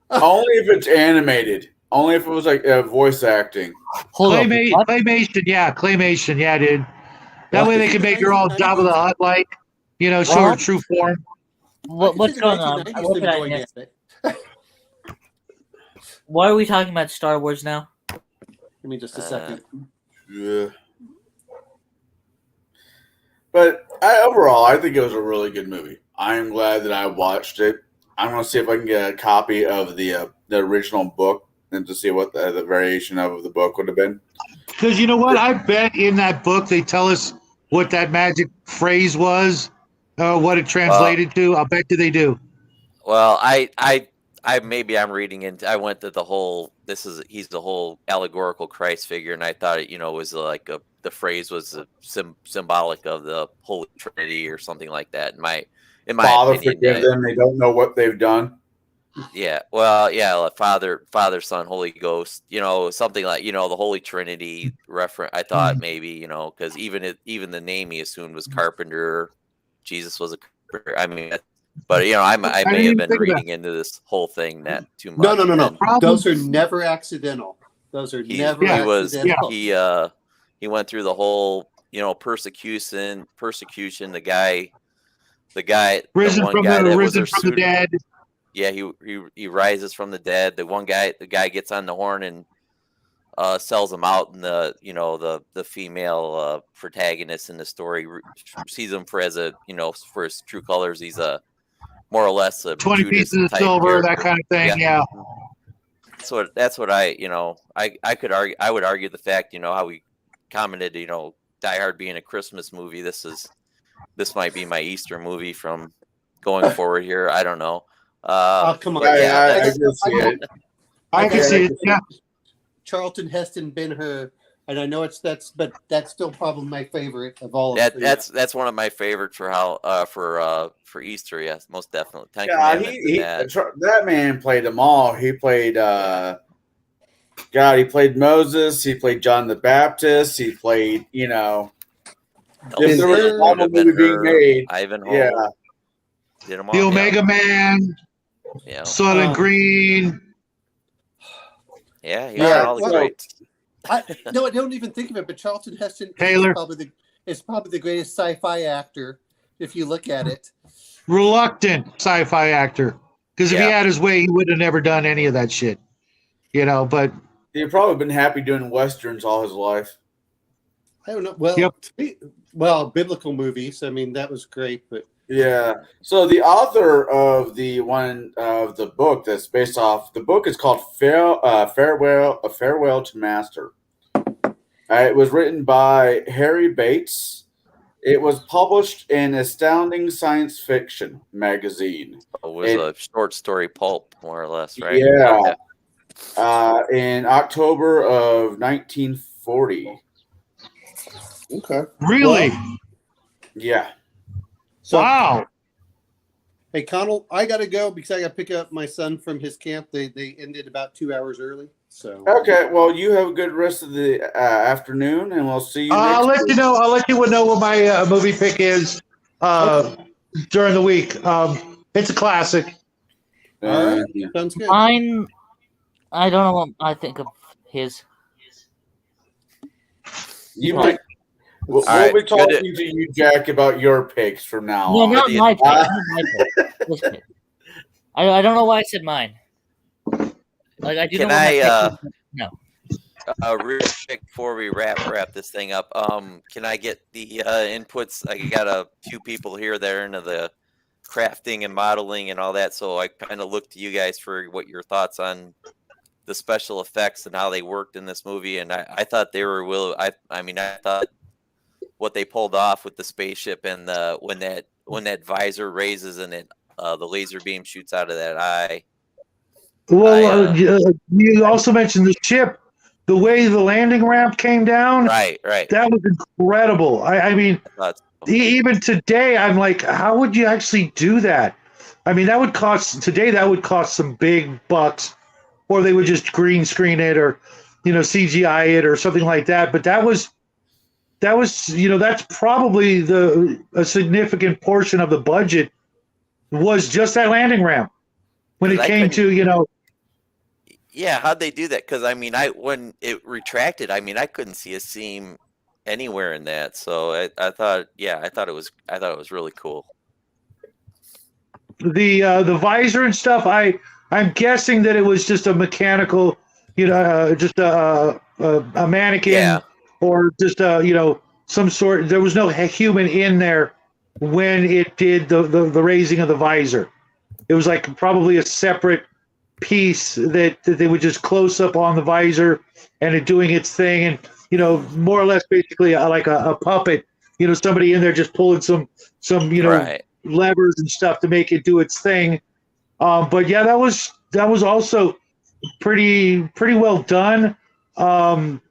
Only if it's animated. Only if it was like voice acting. Hold on, what? Claymation, yeah, dude. That way they can make her all 1990s? Jabba the Hutt like, show her true form. What's going on? What did I miss? Why are we talking about Star Wars now? Give me just a second. Yeah. But overall, I think it was a really good movie. I am glad that I watched it. I'm going to see if I can get a copy of the original book and to see what the variation of the book would have been. Because you know what? I bet in that book they tell us what that magic phrase was, what it translated to. I bet you they do. Well, I maybe I'm reading into. I went to the whole. He's the whole allegorical Christ figure, and I thought it, was like the phrase was symbolic of the Holy Trinity or something like that. In my Father, opinion, forgive them; they don't know what they've done. Yeah, well, yeah, like Father, Son, Holy Ghost. Something like the Holy Trinity reference. I thought maybe because even the name he assumed was carpenter. Jesus was a carpenter. I mean. But I may have been reading into this whole thing that too much. No. Those are never accidental. Those are never accidental. He went through the whole persecution. The guy, Risen the one from guy that the was from the dead. Yeah, he rises from the dead. The guy gets on the horn and sells him out, and the female protagonist in the story sees him for his true colors. He's a more or less a 20 Judas pieces of type silver, character. that kind of thing. Yeah. So that's what I could argue. I would argue the fact, how we commented, Die Hard being a Christmas movie. This might be my Easter movie from going forward here. I don't know. Come on. I can see it. I can see it. Yeah. Charlton Heston, Ben-Hur, and I know that's still probably my favorite of all. That's one of my favorites for Easter. Yes, most definitely. That man played them all. He played he played Moses. He played John the Baptist. He played if there was a Bible movie being made. Ivanhoe. Yeah. Did them all, The Omega Man. Yeah. Soylent Green. Yeah, he was all the greats. I don't even think of it, but Charlton Heston Taylor. is probably the greatest sci-fi actor if you look at it. Reluctant sci-fi actor. Because if he had his way, he would have never done any of that shit. But He'd probably been happy doing westerns all his life. I don't know. Well, Yep. biblical movies. I mean, that was great, but Yeah. So the author of the book that's based off the book is called Farewell to Master. It was written by Harry Bates. It was published in Astounding Science Fiction magazine. It was a short story pulp, more or less, right? Yeah. Okay. In October of 1940. okay. Really? Well, Yeah. so, Wow. hey, Connell, I got to go because I got to pick up my son from his camp. They ended about 2 hours early. So Okay. Well, you have a good rest of the afternoon, and we'll see you I'll next let week. you know. I'll let you know what my movie pick is during the week. It's a classic. All right. Yeah. Sounds good. Mine, I don't know what I think of his. You might. We'll right, be talking good. to you, Jack, about your picks from now No, on. not the- my pick. Not my pick. His pick. I don't know why I said mine. Like I do Can know what my I, pick is, but no. Real quick before we wrap this thing up, can I get the inputs? I got a few people here that are into the crafting and modeling and all that, so I kind of look to you guys for what your thoughts on the special effects and how they worked in this movie. And I thought they were I mean, I thought what they pulled off with the spaceship and when that visor raises and the laser beam shoots out of that eye. Well, you also mentioned the ship. The way the landing ramp came down, Right. that was incredible. I mean, That's even today, I'm like, how would you actually do that? I mean, that would cost some big bucks, or they would just green screen it, or CGI it, or something like that. But that was that's probably a significant portion of the budget was just that landing ramp when it 'Cause I came to Yeah, how'd they do that? Because I mean, when it retracted, I mean, I couldn't see a seam anywhere in that. So I thought it was really cool. the visor and stuff. I'm guessing that it was just a mechanical, just a mannequin, Yeah. or just some sort. There was no human in there when it did the raising of the visor. It was like probably a separate piece that they would just close up on the visor and it doing its thing, and more or less basically like a puppet. Somebody in there just pulling some Right. levers and stuff to make it do its thing. But yeah, that was also pretty well done. Knowing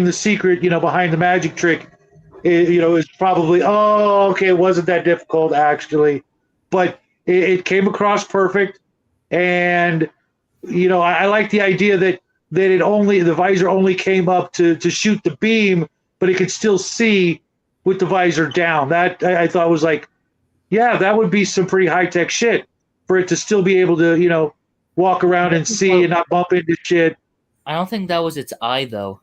the secret, behind the magic trick, is probably it wasn't that difficult actually, but it came across perfect. And I like the idea that the visor only came up to shoot the beam, but it could still see with the visor down. That I thought was like, yeah, that would be some pretty high tech shit for it to still be able to walk around and see and not bump into shit. I don't think that was its eye though.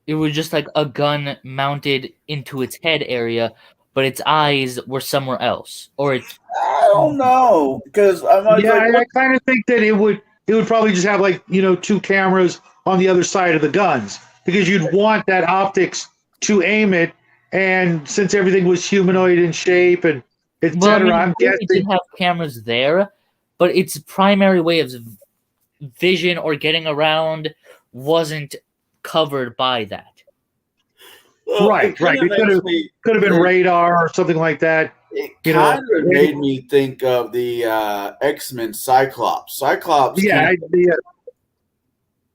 It was just like a gun mounted into its head area, but its eyes were somewhere else, or it's I don't know because I kind of think that it would probably just have like two cameras on the other side of the guns, because you'd want that optics to aim it, and since everything was humanoid in shape and etc. I'm it did guessing. have cameras there, but its primary way of vision or getting around wasn't covered by that. Right. It could have been radar or something like that. It kind of made me think of the X-Men Cyclops. Cyclops. Yeah,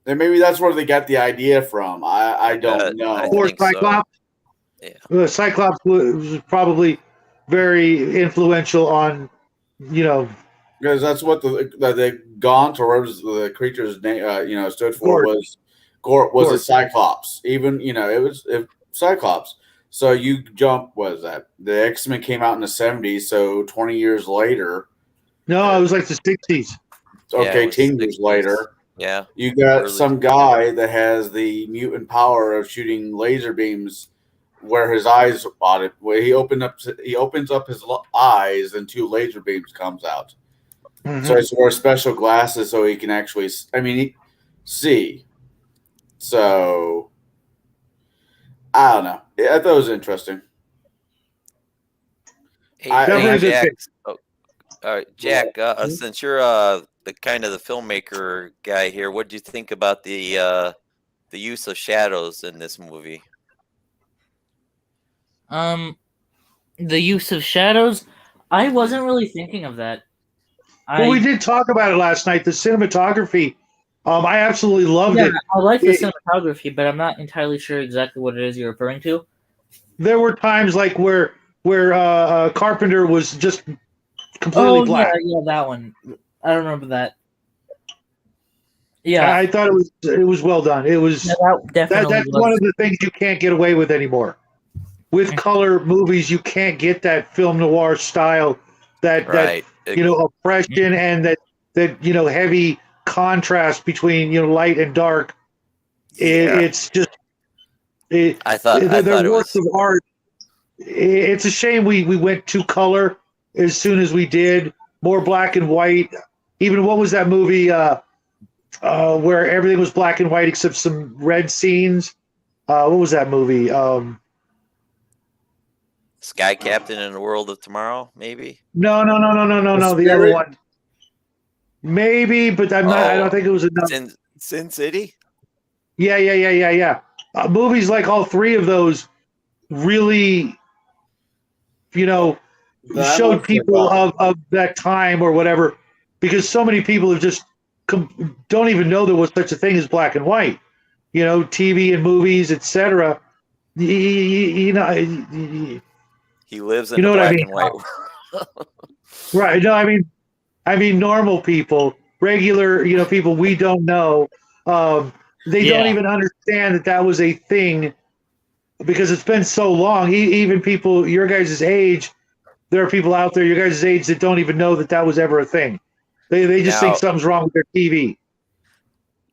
and maybe that's where they got the idea from. I don't know. I or think so. Cyclops. Yeah. Cyclops was probably very influential on, because that's what the Gaunt or whatever the creature's name stood for. Gort. was a Cyclops. Even it was Cyclops. So you jump. What is that? The X-Men came out in the 70s. So 20 years later. No, it was like the 60s. Okay, it was 10 years 60s. later. Yeah. You got Early some 20s. guy that has the mutant power of shooting laser beams where his eyes on it. Where he opens up his eyes and two laser beams comes out. Mhm. So he has to wear special glasses so he can actually, see. So I don't know. I thought it was interesting. Hey, Definitely a good Jack. pick. Oh, all right, Jack. Since you're the kind of the filmmaker guy here, what do you think about the use of shadows in this movie? The use of shadows. I wasn't really thinking of that. Well, we I did talk about it last night. The cinematography, I absolutely loved yeah, it. I like the It- cinematography, but I'm not entirely sure exactly what it is you're referring to. There were times like where Carpenter was just completely Oh black. yeah, that one. I don't remember that. Yeah, I thought it was well done. It was yeah, that definitely that's one was. of the things you can't get away with anymore. With color movies, you can't get that film noir style, that Right. oppression and that heavy contrast between light and dark. Yeah. It's just it, I thought they're it works was. of art. It's a shame we went to color as soon as we did. More black and white. Even what was that movie where everything was black and white except some red scenes? What was that movie? Sky Captain in the World of Tomorrow, maybe. No. The other Spirit? one, maybe, but I'm not. I don't Oh, think it was enough. Sin City. Yeah. Movies like all three of those really, That showed looks like people of that time or whatever, because so many people have just don't even know there was such a thing as black and white. TV and movies, etc. You know, He lives in you the know what I black mean, and white. right? No, I mean normal people, regular, people we don't know. They don't Yeah, even understand that was a thing because it's been so long. Even people your guys' age, there are people out there your guys' age that don't even know that was ever a thing. They just think Now, something's wrong with their TV.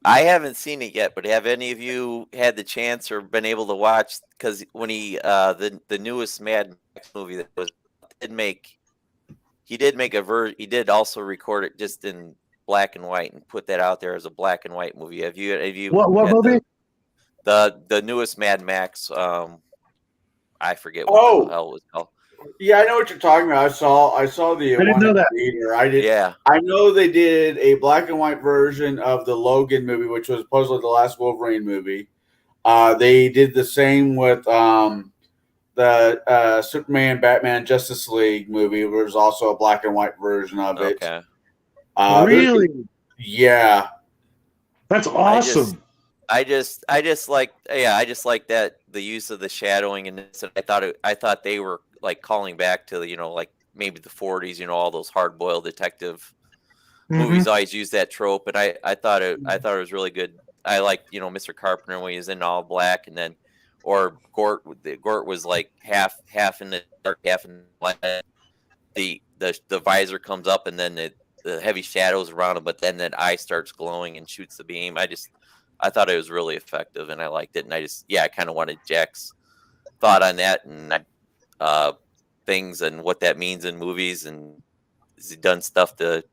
I haven't seen it yet, but have any of you had the chance or been able to watch? Because when the newest Mad Max movie that was did make he did make he did also record it just in black and white and put that out there as a black and white movie. Have you What had movie? the newest Mad Max? I forget what the hell it was called. Yeah, I know what you're talking about. I saw the I didn't one know in that. the theater. I did. Yeah, I know they did a black and white version of the Logan movie, which was supposedly the last Wolverine movie. They did the same with the Superman, Batman, Justice League movie. There was also a black and white version of it. okay. Really? Yeah. That's I just awesome. I just like that the use of the shadowing and this. And I thought they were like calling back to like maybe the 40s. All those hard boiled detective movies always use that trope, and I thought it was really good. I liked Mr. Carpenter when he was in all black, and then or Gort was like half in the dark, half in the light. The visor comes up, and then the heavy shadows around him, but then that eye starts glowing and shoots the beam. I thought it was really effective, and I liked it. And I kind of wanted Jack's thought on that and things and what that means in movies, and has he done stuff to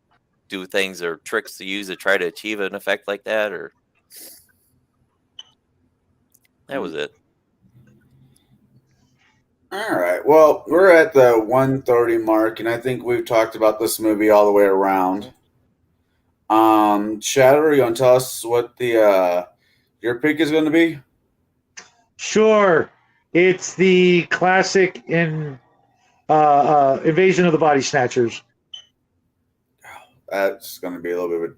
do things or tricks to use to try to achieve an effect like that, or that was it. All right. Well, we're at the 1:30 mark, and I think we've talked about this movie all the way around. Shadow, you want to tell us what the your pick is going to be? Sure. It's the classic in Invasion of the Body Snatchers. That's going to be a little bit.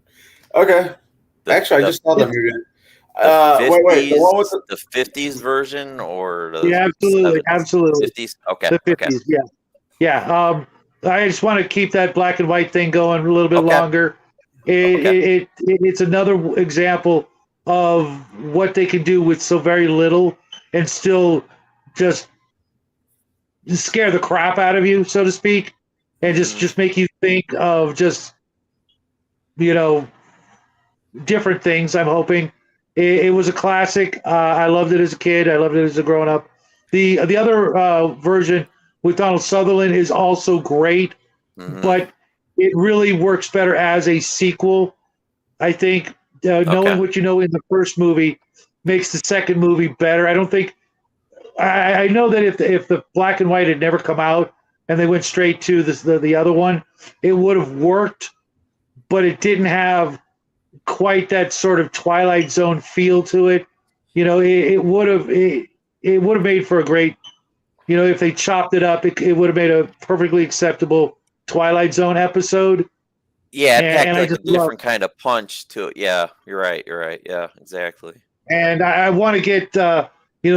Okay. Actually, I just saw the the movie. the Wait. The one with the 50s version or the Yeah, absolutely. 50s. Okay. The 50s, yeah. I just want to keep that black and white thing going a little bit Okay. longer. It's another example of what they can do with so very little and still just scare the crap out of you, so to speak, and just make you think of just different things. I'm hoping it was a classic. I loved it as a kid. I loved it as a grown up. The other version with Donald Sutherland is also great, Mhm. but it really works better as a sequel. I think knowing what you know in the first movie makes the second movie better. I don't think I know that if the black and white had never come out and they went straight to the other one, it would have worked, but it didn't have quite that sort of Twilight Zone feel to it. It would have made for a great, if they chopped it up, it would have made a perfectly acceptable Twilight Zone episode. Yeah, it packed like a different kind of punch to it. Yeah, you're right. Yeah, exactly. And I want to get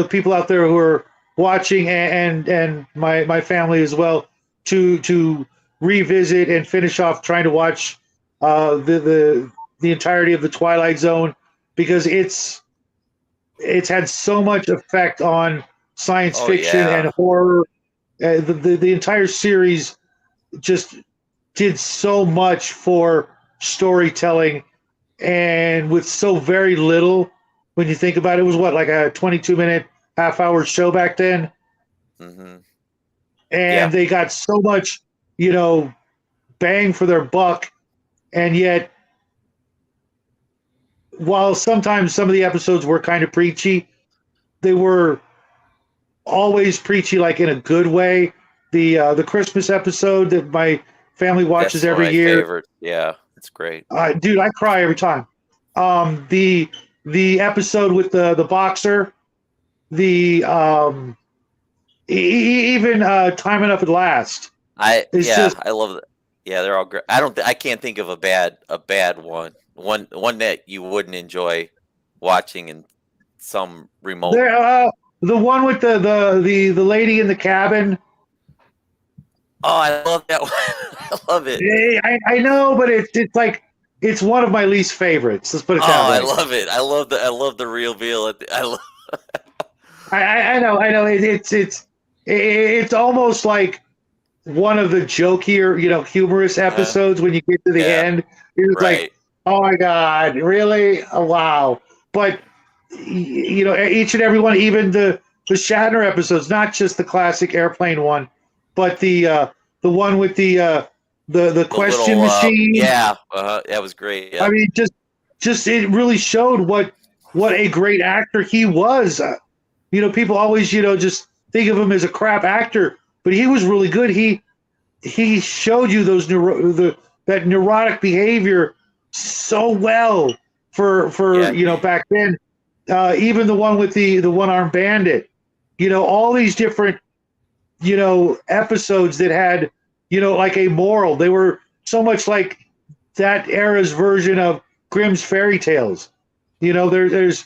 people out there who are watching and my family as well to revisit and finish off trying to watch the entirety of the Twilight Zone, because it's had so much effect on science fiction and horror. The entire series just did so much for storytelling, and with so very little. When you think about it, it was like a 22-minute, half-hour show back then, and they got so much, bang for their buck, and yet, while sometimes some of the episodes were kind of preachy, they were always preachy, like in a good way. The Christmas episode that my family watches every year. Favorite. Yeah, it's great. Dude, I cry every time. The episode with the boxer, even Time Enough at Last. I love it. Yeah, they're all great. I can't think of a bad one. One that you wouldn't enjoy watching in some remote. The one with the lady in the cabin. Oh, I love that one. I love it. I know, but it's like it's one of my least favorites. Let's put it that way. I love it. I love the reveal. I know. It's almost like one of the jokier, humorous episodes when you get to the end. It's like, oh my God, really? Oh, wow. But each and every one, even the Shatner episodes, not just the classic airplane one, but the one with the question machine. That was great. Yeah. I mean, just it really showed what a great actor he was. People always just think of him as a crap actor, but he was really good. He showed you that neurotic behavior so well for back then. Even the one with the one-armed bandit. All these different episodes that had like a moral. They were so much like that era's version of Grimm's fairy tales. There's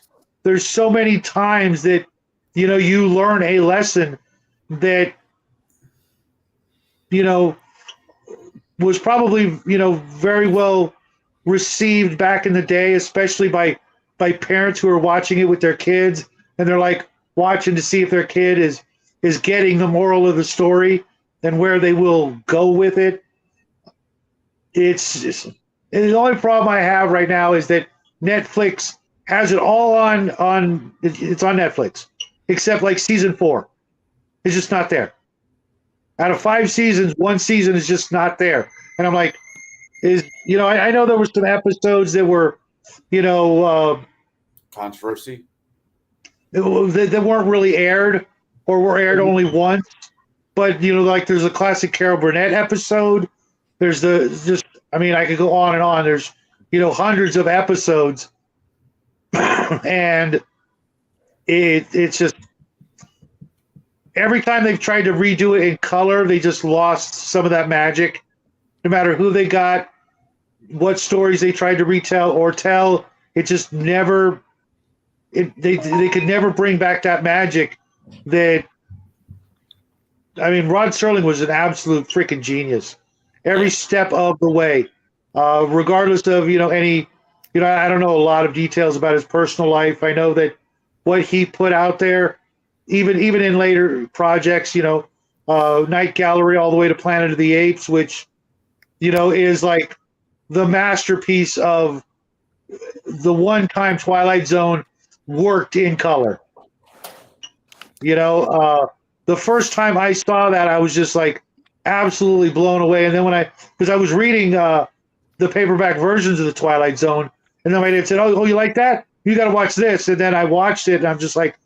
so many times that you learn a lesson that was probably very well received back in the day, especially by parents who are watching it with their kids, and they're like watching to see if their kid is getting the moral of the story and where they will go with it. It's just, and the only problem I have right now is that Netflix has it all on it's on Netflix, except like season 4. It's just not there. Out of 5 seasons, 1 season is just not there. And I'm like, I know there were some episodes that were, controversy that weren't really aired or were aired only once. But like there's a classic Carol Burnett episode. There's I could go on and on. There's hundreds of episodes, and it's just every time they've tried to redo it in color, they just lost some of that magic. No matter who they got, what stories they tried to retell or tell, it just never. They could never bring back that magic. Rod Serling was an absolute freaking genius, every step of the way, regardless of any. I don't know a lot of details about his personal life. I know that what he put out there, even in later projects, Night Gallery all the way to Planet of the Apes, which is like the masterpiece of the one time Twilight Zone worked in color. The first time I saw that, I was just like absolutely blown away. And then because I was reading the paperback versions of the Twilight Zone, and then my dad said, "Oh, you like that? You got to watch this." And then I watched it, and I'm just like,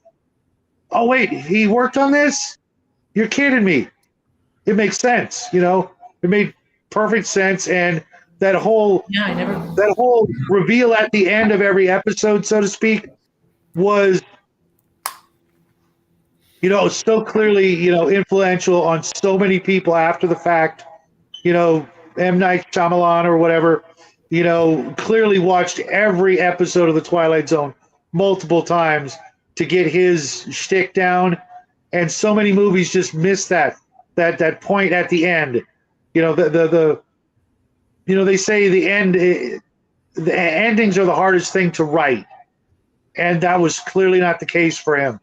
"Oh wait, he worked on this? You're kidding me!" It makes sense, It made perfect sense, and that whole reveal at the end of every episode, so to speak, was so clearly influential on so many people after the fact. M. Night Shyamalan or whatever, clearly watched every episode of the Twilight Zone multiple times to get his shtick down, and so many movies just miss that point at the end. They say the endings are the hardest thing to write, and that was clearly not the case for him.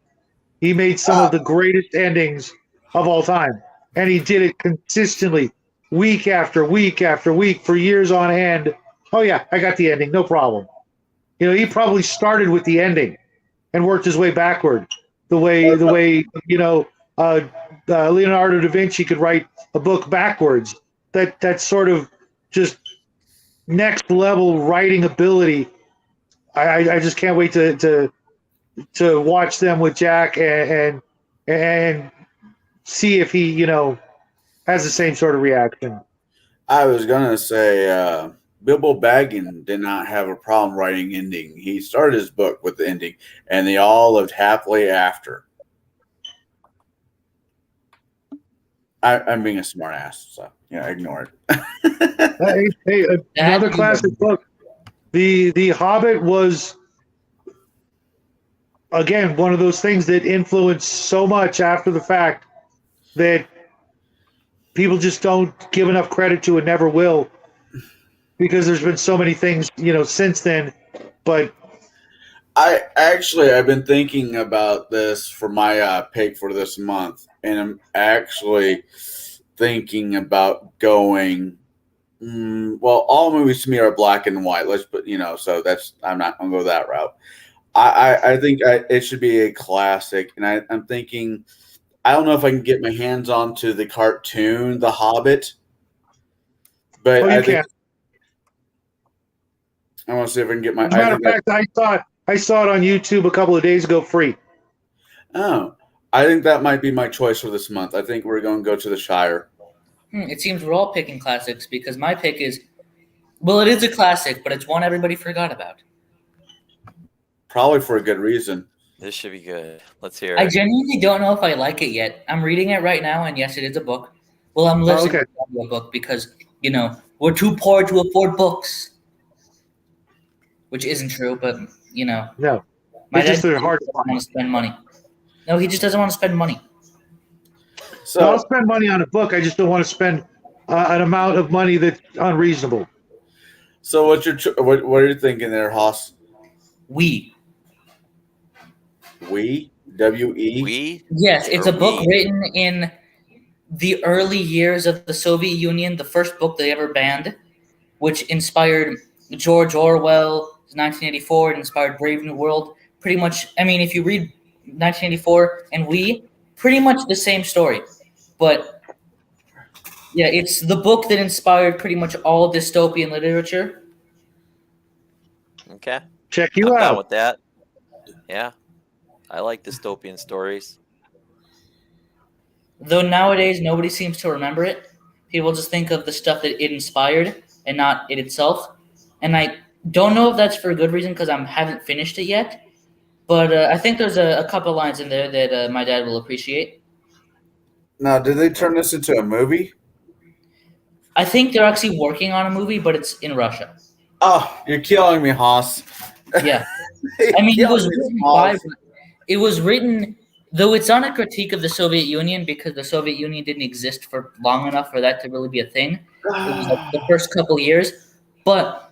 He made some of the greatest endings of all time, and he did it consistently, week after week after week, for years on end. Oh yeah, I got the ending, no problem. He probably started with the ending and worked his way backward. The way Leonardo da Vinci could write a book backwards. That sort of just next level writing ability. I just can't wait to watch them with Jack and see if he has the same sort of reaction. I was gonna say Bilbo Baggins did not have a problem writing ending. He started his book with the ending, and they all lived happily after. I'm being a smart ass, so ignore it. hey, another classic book. The Hobbit was, again, one of those things that influenced so much after the fact that people just don't give enough credit to and never will, because there's been so many things since then. But I've been thinking about this for my pick for this month, and I'm actually thinking about going. Well, all movies to me are black and white. So I'm not gonna go that route. I think it should be a classic, and I'm thinking. I don't know if I can get my hands onto the cartoon, The Hobbit, but I think I want to see if I can get my. As a matter of fact, I saw it on YouTube a couple of days ago, free. Oh, I think that might be my choice for this month. I think we're going to go to the Shire. It seems we're all picking classics, because my pick is, well, it is a classic, but it's one everybody forgot about. Probably for a good reason. This should be good. Let's hear it. I genuinely don't know if I like it yet. I'm reading it right now, and yes, it is a book. Well, I'm listening to a book because, we're too poor to afford books. Which isn't true, but, No. My dad just doesn't hard want to spend money. No, he just doesn't want to spend money. So I'll spend money on a book. I just don't want to spend an amount of money that's unreasonable. So what are you thinking there, Haas? We. W-E? We? Yes, it's a book We? written in the early years of the Soviet Union, the first book they ever banned, which inspired George Orwell, 1984, it inspired Brave New World. Pretty much, if you read 1984 and We, pretty much the same story. But, yeah, it's the book that inspired pretty much all dystopian literature. Okay. Check you I'm down out. with that. Yeah. I like dystopian stories. Though nowadays nobody seems to remember it. People just think of the stuff that it inspired and not it itself. And I don't know if that's for a good reason, because I haven't finished it yet. But I think there's a couple lines in there that my dad will appreciate. Now, did they turn this into a movie? I think they're actually working on a movie, but it's in Russia. Oh, you're killing me, Haas. Yeah. It was written, though it's not a critique of the Soviet Union, because the Soviet Union didn't exist for long enough for that to really be a thing. It was like the first couple years. But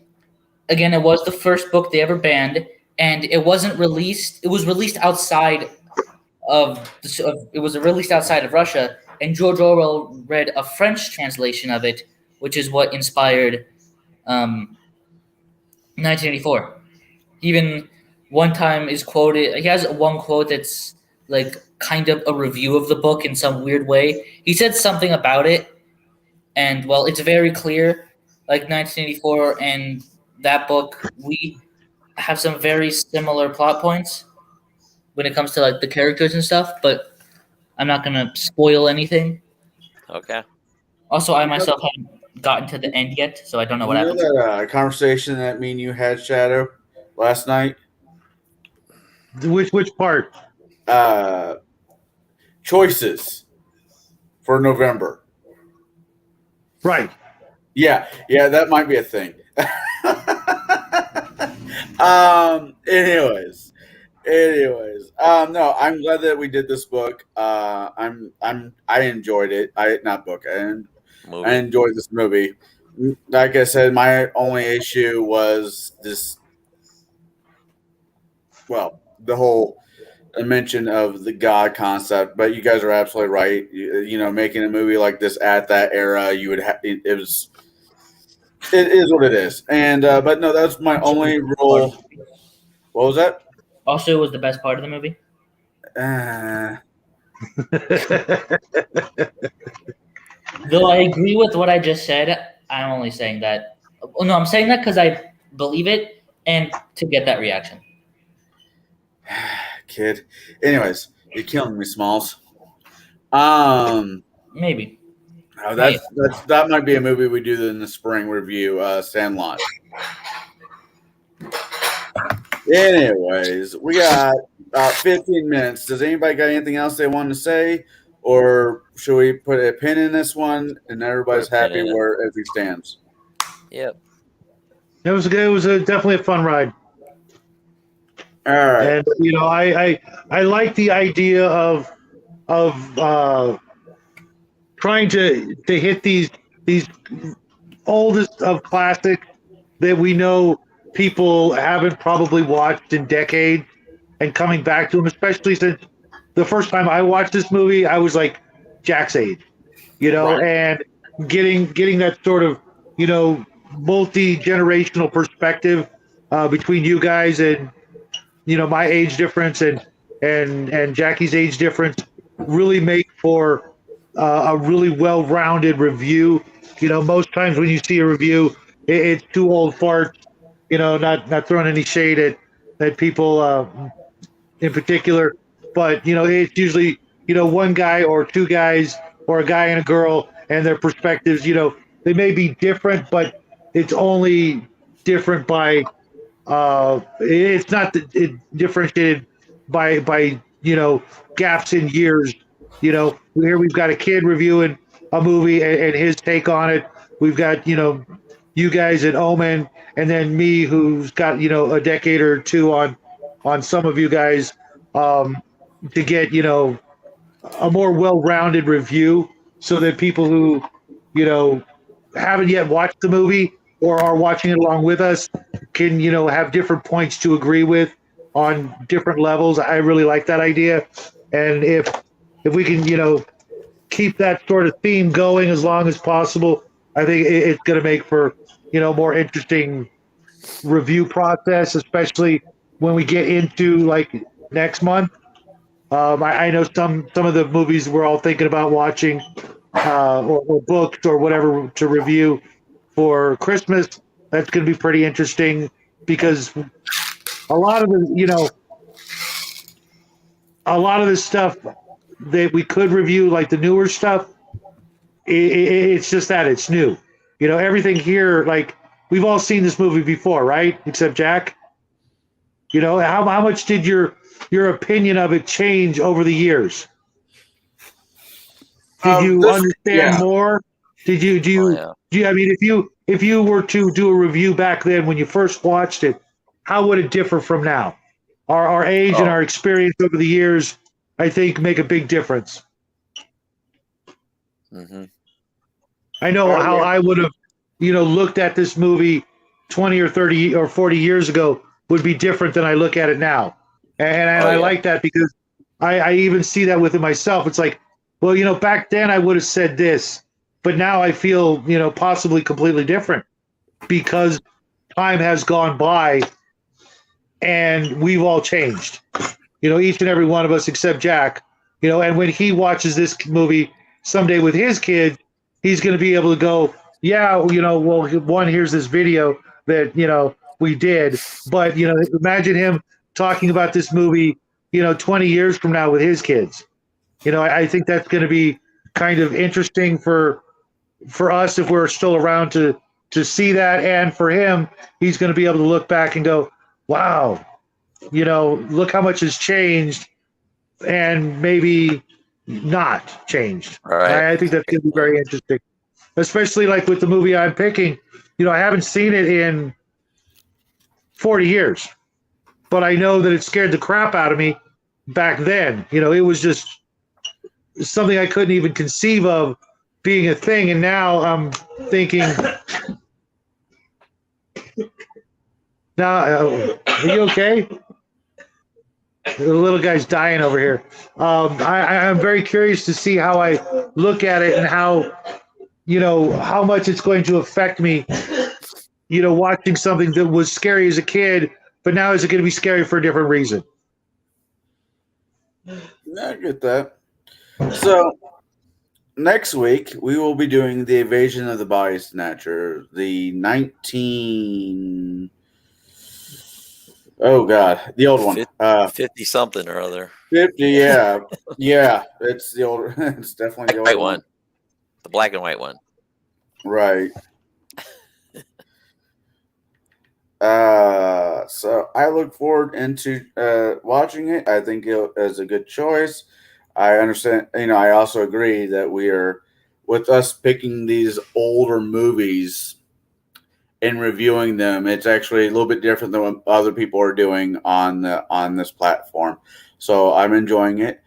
again, it was the first book they ever banned, and it wasn't released. It was released outside of Russia, and George Orwell read a French translation of it, which is what inspired 1984. Even one time is quoted. He has one quote that's like kind of a review of the book in some weird way. He said something about it, And well, it's very clear, like 1984 and that book, we have some very similar plot points when it comes to like the characters and stuff, but I'm not gonna spoil anything. Okay. Also, I myself haven't gotten to the end yet, so I don't know what You know happens. that conversation that me and you had, Shadow, last night? Which part? Choices for November. Right. Yeah, that might be a thing. Anyways, no, I'm glad that we did this book. I enjoyed it. I Movie. enjoyed this movie. Like I said, my only issue was this. Well, the whole mention of the God concept, but you guys are absolutely right. Making a movie like this at that era, you would have it is what it is. And but no, that's my only rule. What was that? Also, it was the best part of the movie. Though I agree with what I just said, I'm only saying that. Oh, no, I'm saying that because I believe it and to get that reaction. Kid. Anyways, you're killing me, Smalls. Maybe. That might be a movie we do in the spring review. Sandlot. Anyways, we got 15 minutes. Does anybody got anything else they want to say, or should we put a pin in this one and everybody's happy where as he stands? Yep. It was good. It was definitely a fun ride. All right. And I like the idea of trying to hit these oldest of classic that we know people haven't probably watched in decades, and coming back to them, especially since the first time I watched this movie, I was like Jack's age, Right. and getting that sort of multi-generational perspective between you guys and my age difference and Jackie's age difference really make for a really well-rounded review. Most times when you see a review, it's two old farts. Not throwing any shade at people in particular, but it's usually one guy or two guys or a guy and a girl and their perspectives. They may be different, but it's only different by it's not differentiated by gaps in years. Here we've got a kid reviewing a movie and his take on it. We've got you guys at Omen, and then me who's got a decade or two on some of you guys to get a more well-rounded review, so that people who haven't yet watched the movie or are watching it along with us can have different points to agree with on different levels. I really like that idea, and if we can keep that sort of theme going as long as possible, I think it's going to make for more interesting review process, especially when we get into like next month. I know some of the movies we're all thinking about watching or books or whatever to review for Christmas. That's going to be pretty interesting because a lot of the stuff that we could review, like the newer stuff, it's just that it's new. Everything here, like we've all seen this movie before, right? Except Jack. How much did your opinion of it change over the years? Did you understand more? Did you do you? I mean, if you were to do a review back then when you first watched it, how would it differ from now? Our age and our experience over the years, I think, make a big difference. Mm-hmm. I know how I would have, looked at this movie 20 or 30 or 40 years ago would be different than I look at it now. And I like that because I even see that within myself. It's like, well, back then I would have said this, but now I feel, possibly completely different because time has gone by and we've all changed, each and every one of us except Jack, and when he watches this movie someday with his kids, he's going to be able to go, yeah, well, one, here's this video that, we did. But, imagine him talking about this movie, 20 years from now with his kids. I think that's going to be kind of interesting for us if we're still around to see that. And for him, he's going to be able to look back and go, wow, look how much has changed and maybe not changed. Right. I think that's going to be very interesting, especially like with the movie I'm picking. I haven't seen it in 40 years, but I know that it scared the crap out of me back then. It was just something I couldn't even conceive of being a thing. And now I'm thinking, are you okay? The little guy's dying over here. I'm very curious to see how I look at it and how much it's going to affect me, watching something that was scary as a kid, but now is it going to be scary for a different reason? I get that. So next week we will be doing the Invasion of the Body Snatcher, the 19. Oh God, the old one. 50 something or other. 50, yeah. Yeah, it's the old, it's definitely the old White one. The black and white one. Right. So I look forward into watching it. I think it is a good choice. I understand, I also agree that we are, with us picking these older movies and reviewing them, it's actually a little bit different than what other people are doing on this platform. So I'm enjoying it.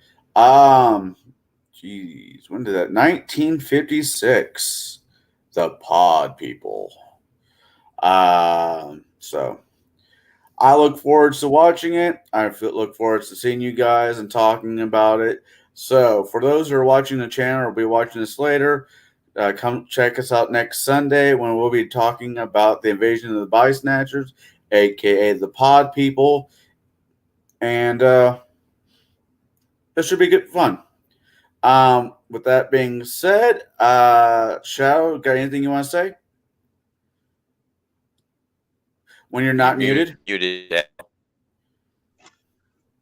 Geez, when did that? 1956. The Pod People. So I look forward to watching it. I look forward to seeing you guys and talking about it. So for those who are watching the channel or will be watching this later, come check us out next Sunday when we'll be talking about the Invasion of the Body Snatchers, aka the Pod People, and it should be good fun. With that being said, Shadow, got anything you want to say? When you're not muted? Muted.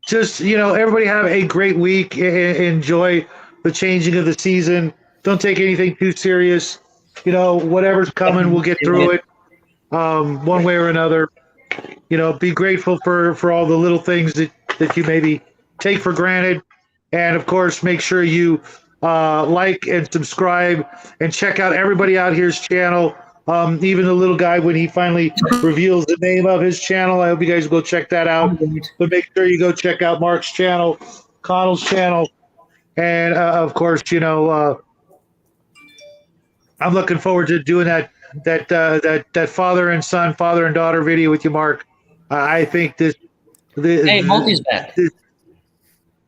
Just, everybody have a great week. Enjoy the changing of the season. Don't take anything too serious. Whatever's coming, we'll get through it one way or another. Be grateful for all the little things that you maybe take for granted. And, of course, make sure you like and subscribe and check out everybody out here's channel. Even the little guy, when he finally reveals the name of his channel, I hope you guys go check that out. But make sure you go check out Mark's channel, Connell's channel, and of course, I'm looking forward to doing that father and son, father and daughter video with you, Mark. I think this Multi's back.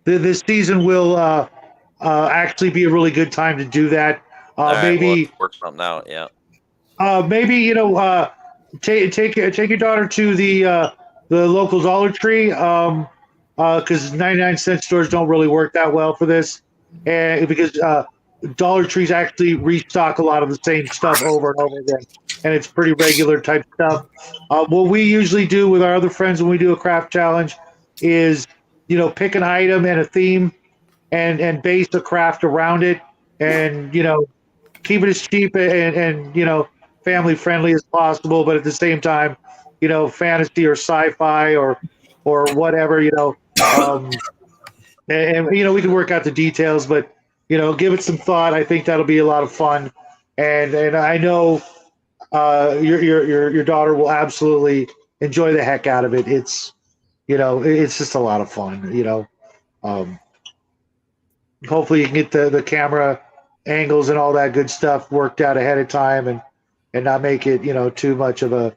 This season will actually be a really good time to do that. Maybe we'll work something out. Yeah. Maybe take your daughter to the local Dollar Tree because 99-cent stores don't really work that well for this, and because Dollar Trees actually restock a lot of the same stuff over and over again, and it's pretty regular type stuff. What we usually do with our other friends when we do a craft challenge is pick an item and a theme and base a craft around it, and keep it as cheap and family friendly as possible, but at the same time, fantasy or sci-fi or whatever, and we can work out the details, but give it some thought. I think that'll be a lot of fun, and I know your daughter will absolutely enjoy the heck out of it. It's it's just a lot of fun. Hopefully you can get the camera angles and all that good stuff worked out ahead of time and not make it, too much of a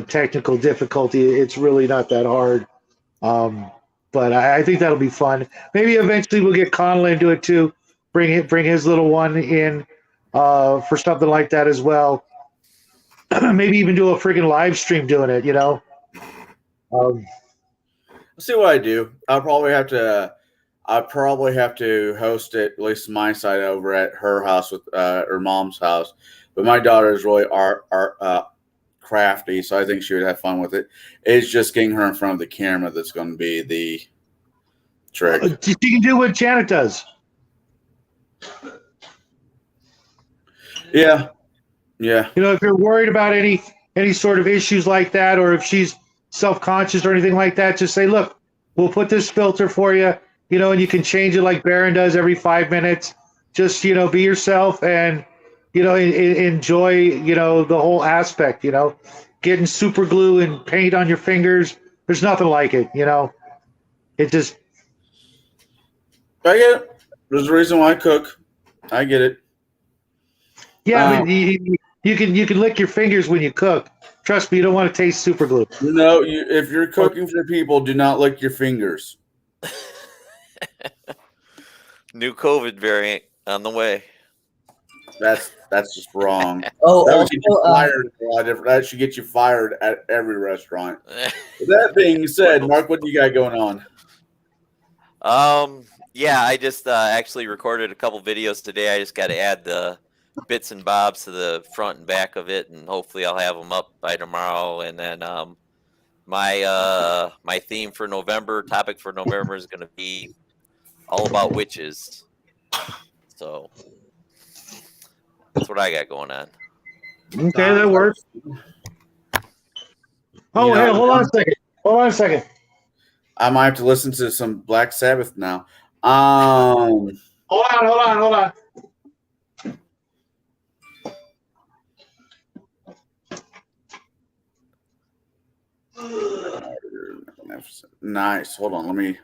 technical difficulty. It's really not that hard. But I think that'll be fun. Maybe eventually we'll get Connell into it too. Bring his little one in for something like that as well. Maybe even do a freaking live stream doing it, Let's see what I do. I'll probably have to I probably have to host it, at least my side, over at her house with her mom's house. But my daughter is really art crafty, so I think she would have fun with it. It's just getting her in front of the camera that's going to be the trick. You can do what Janet does. Yeah. You know, if you're worried about any sort of issues like that, or if she's self-conscious or anything like that, just say, look, we'll put this filter for you, you know, and you can change it like Baron does every 5 minutes. Just, you know, be yourself and, you know, enjoy, you know, the whole aspect, you know, getting super glue and paint on your fingers. There's nothing like it, you know. It just. I get it. There's a reason why I cook. I get it. Yeah, I mean, you can lick your fingers when you cook. Trust me, you don't want to taste super glue. No, if you're cooking for people, do not lick your fingers. New COVID variant on the way. That's just wrong. Oh, That would also, get you fired. That should get you fired at every restaurant. With that being said, Mark, what do you got going on? Yeah, I just actually recorded a couple videos today. I just got to add the bits and bobs to the front and back of it, and hopefully I'll have them up by tomorrow. And then my theme for November, topic for November, is going to be all about witches. So that's what I got going on. Okay, that works. Oh, Yeah. hey, hold on a second. I might have to listen to some Black Sabbath now. Hold on. Nice. Hold on. Let me.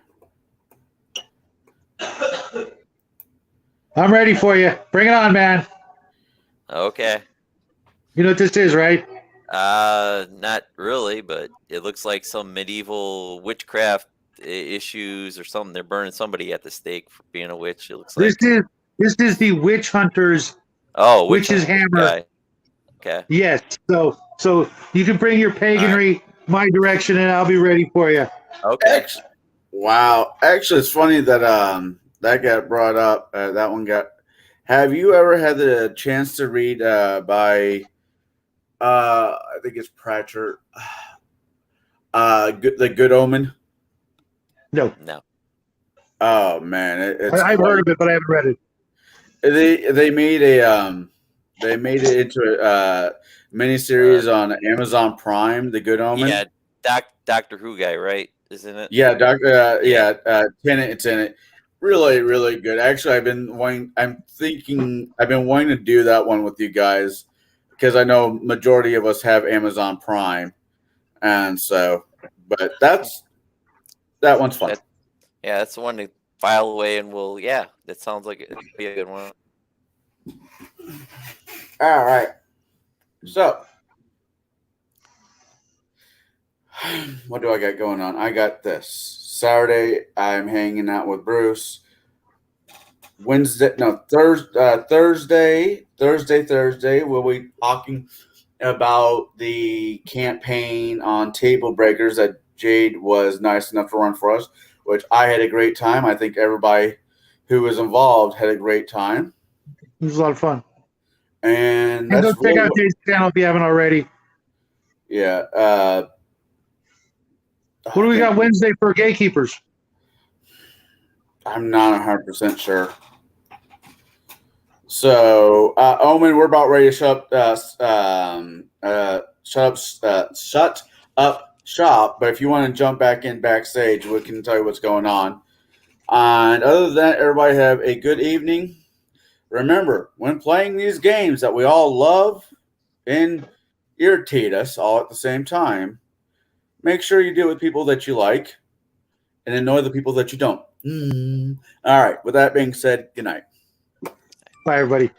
I'm ready for you. Bring it on, man. Okay. You know what this is, right? Not really, but it looks like some medieval witchcraft issues or something. They're burning somebody at the stake for being a witch. It looks like. This is the witch hunters. Oh, Witch's hammer. guy. Okay. Yes. So you can bring your paganry my direction, and I'll be ready for you. Okay. Wow. Actually, it's funny that that got brought up. That one got. Have you ever had the chance to read by? I think it's Pratchett. The Good Omen. No. Oh man, I've heard of it, but I haven't read it. They made it into a miniseries on Amazon Prime. The Good Omen. Yeah, Doctor Who guy, right? Isn't it? Yeah, Tennant. It's in it. Really, really good. Actually, I've been wanting to do that one with you guys because I know majority of us have Amazon Prime, and so. But that one's fun. Yeah, that's the one to file away, and that sounds like it'd be a good one. All right. So, what do I got going on? I got this. Saturday, I'm hanging out with Bruce. Thursday, we'll be talking about the campaign on Table Breakers that Jade was nice enough to run for us, which I had a great time. I think everybody who was involved had a great time. It was a lot of fun. And go check out Jade's channel if you haven't already. Yeah. What do we got Wednesday for Gatekeepers? I'm not 100% sure. So, Omen, we're about ready to shut up shop. But if you want to jump back in backstage, we can tell you what's going on. And other than that, everybody have a good evening. Remember, when playing these games that we all love and irritate us all at the same time, make sure you deal with people that you like and annoy the people that you don't. All right. With that being said, good night. Bye, everybody.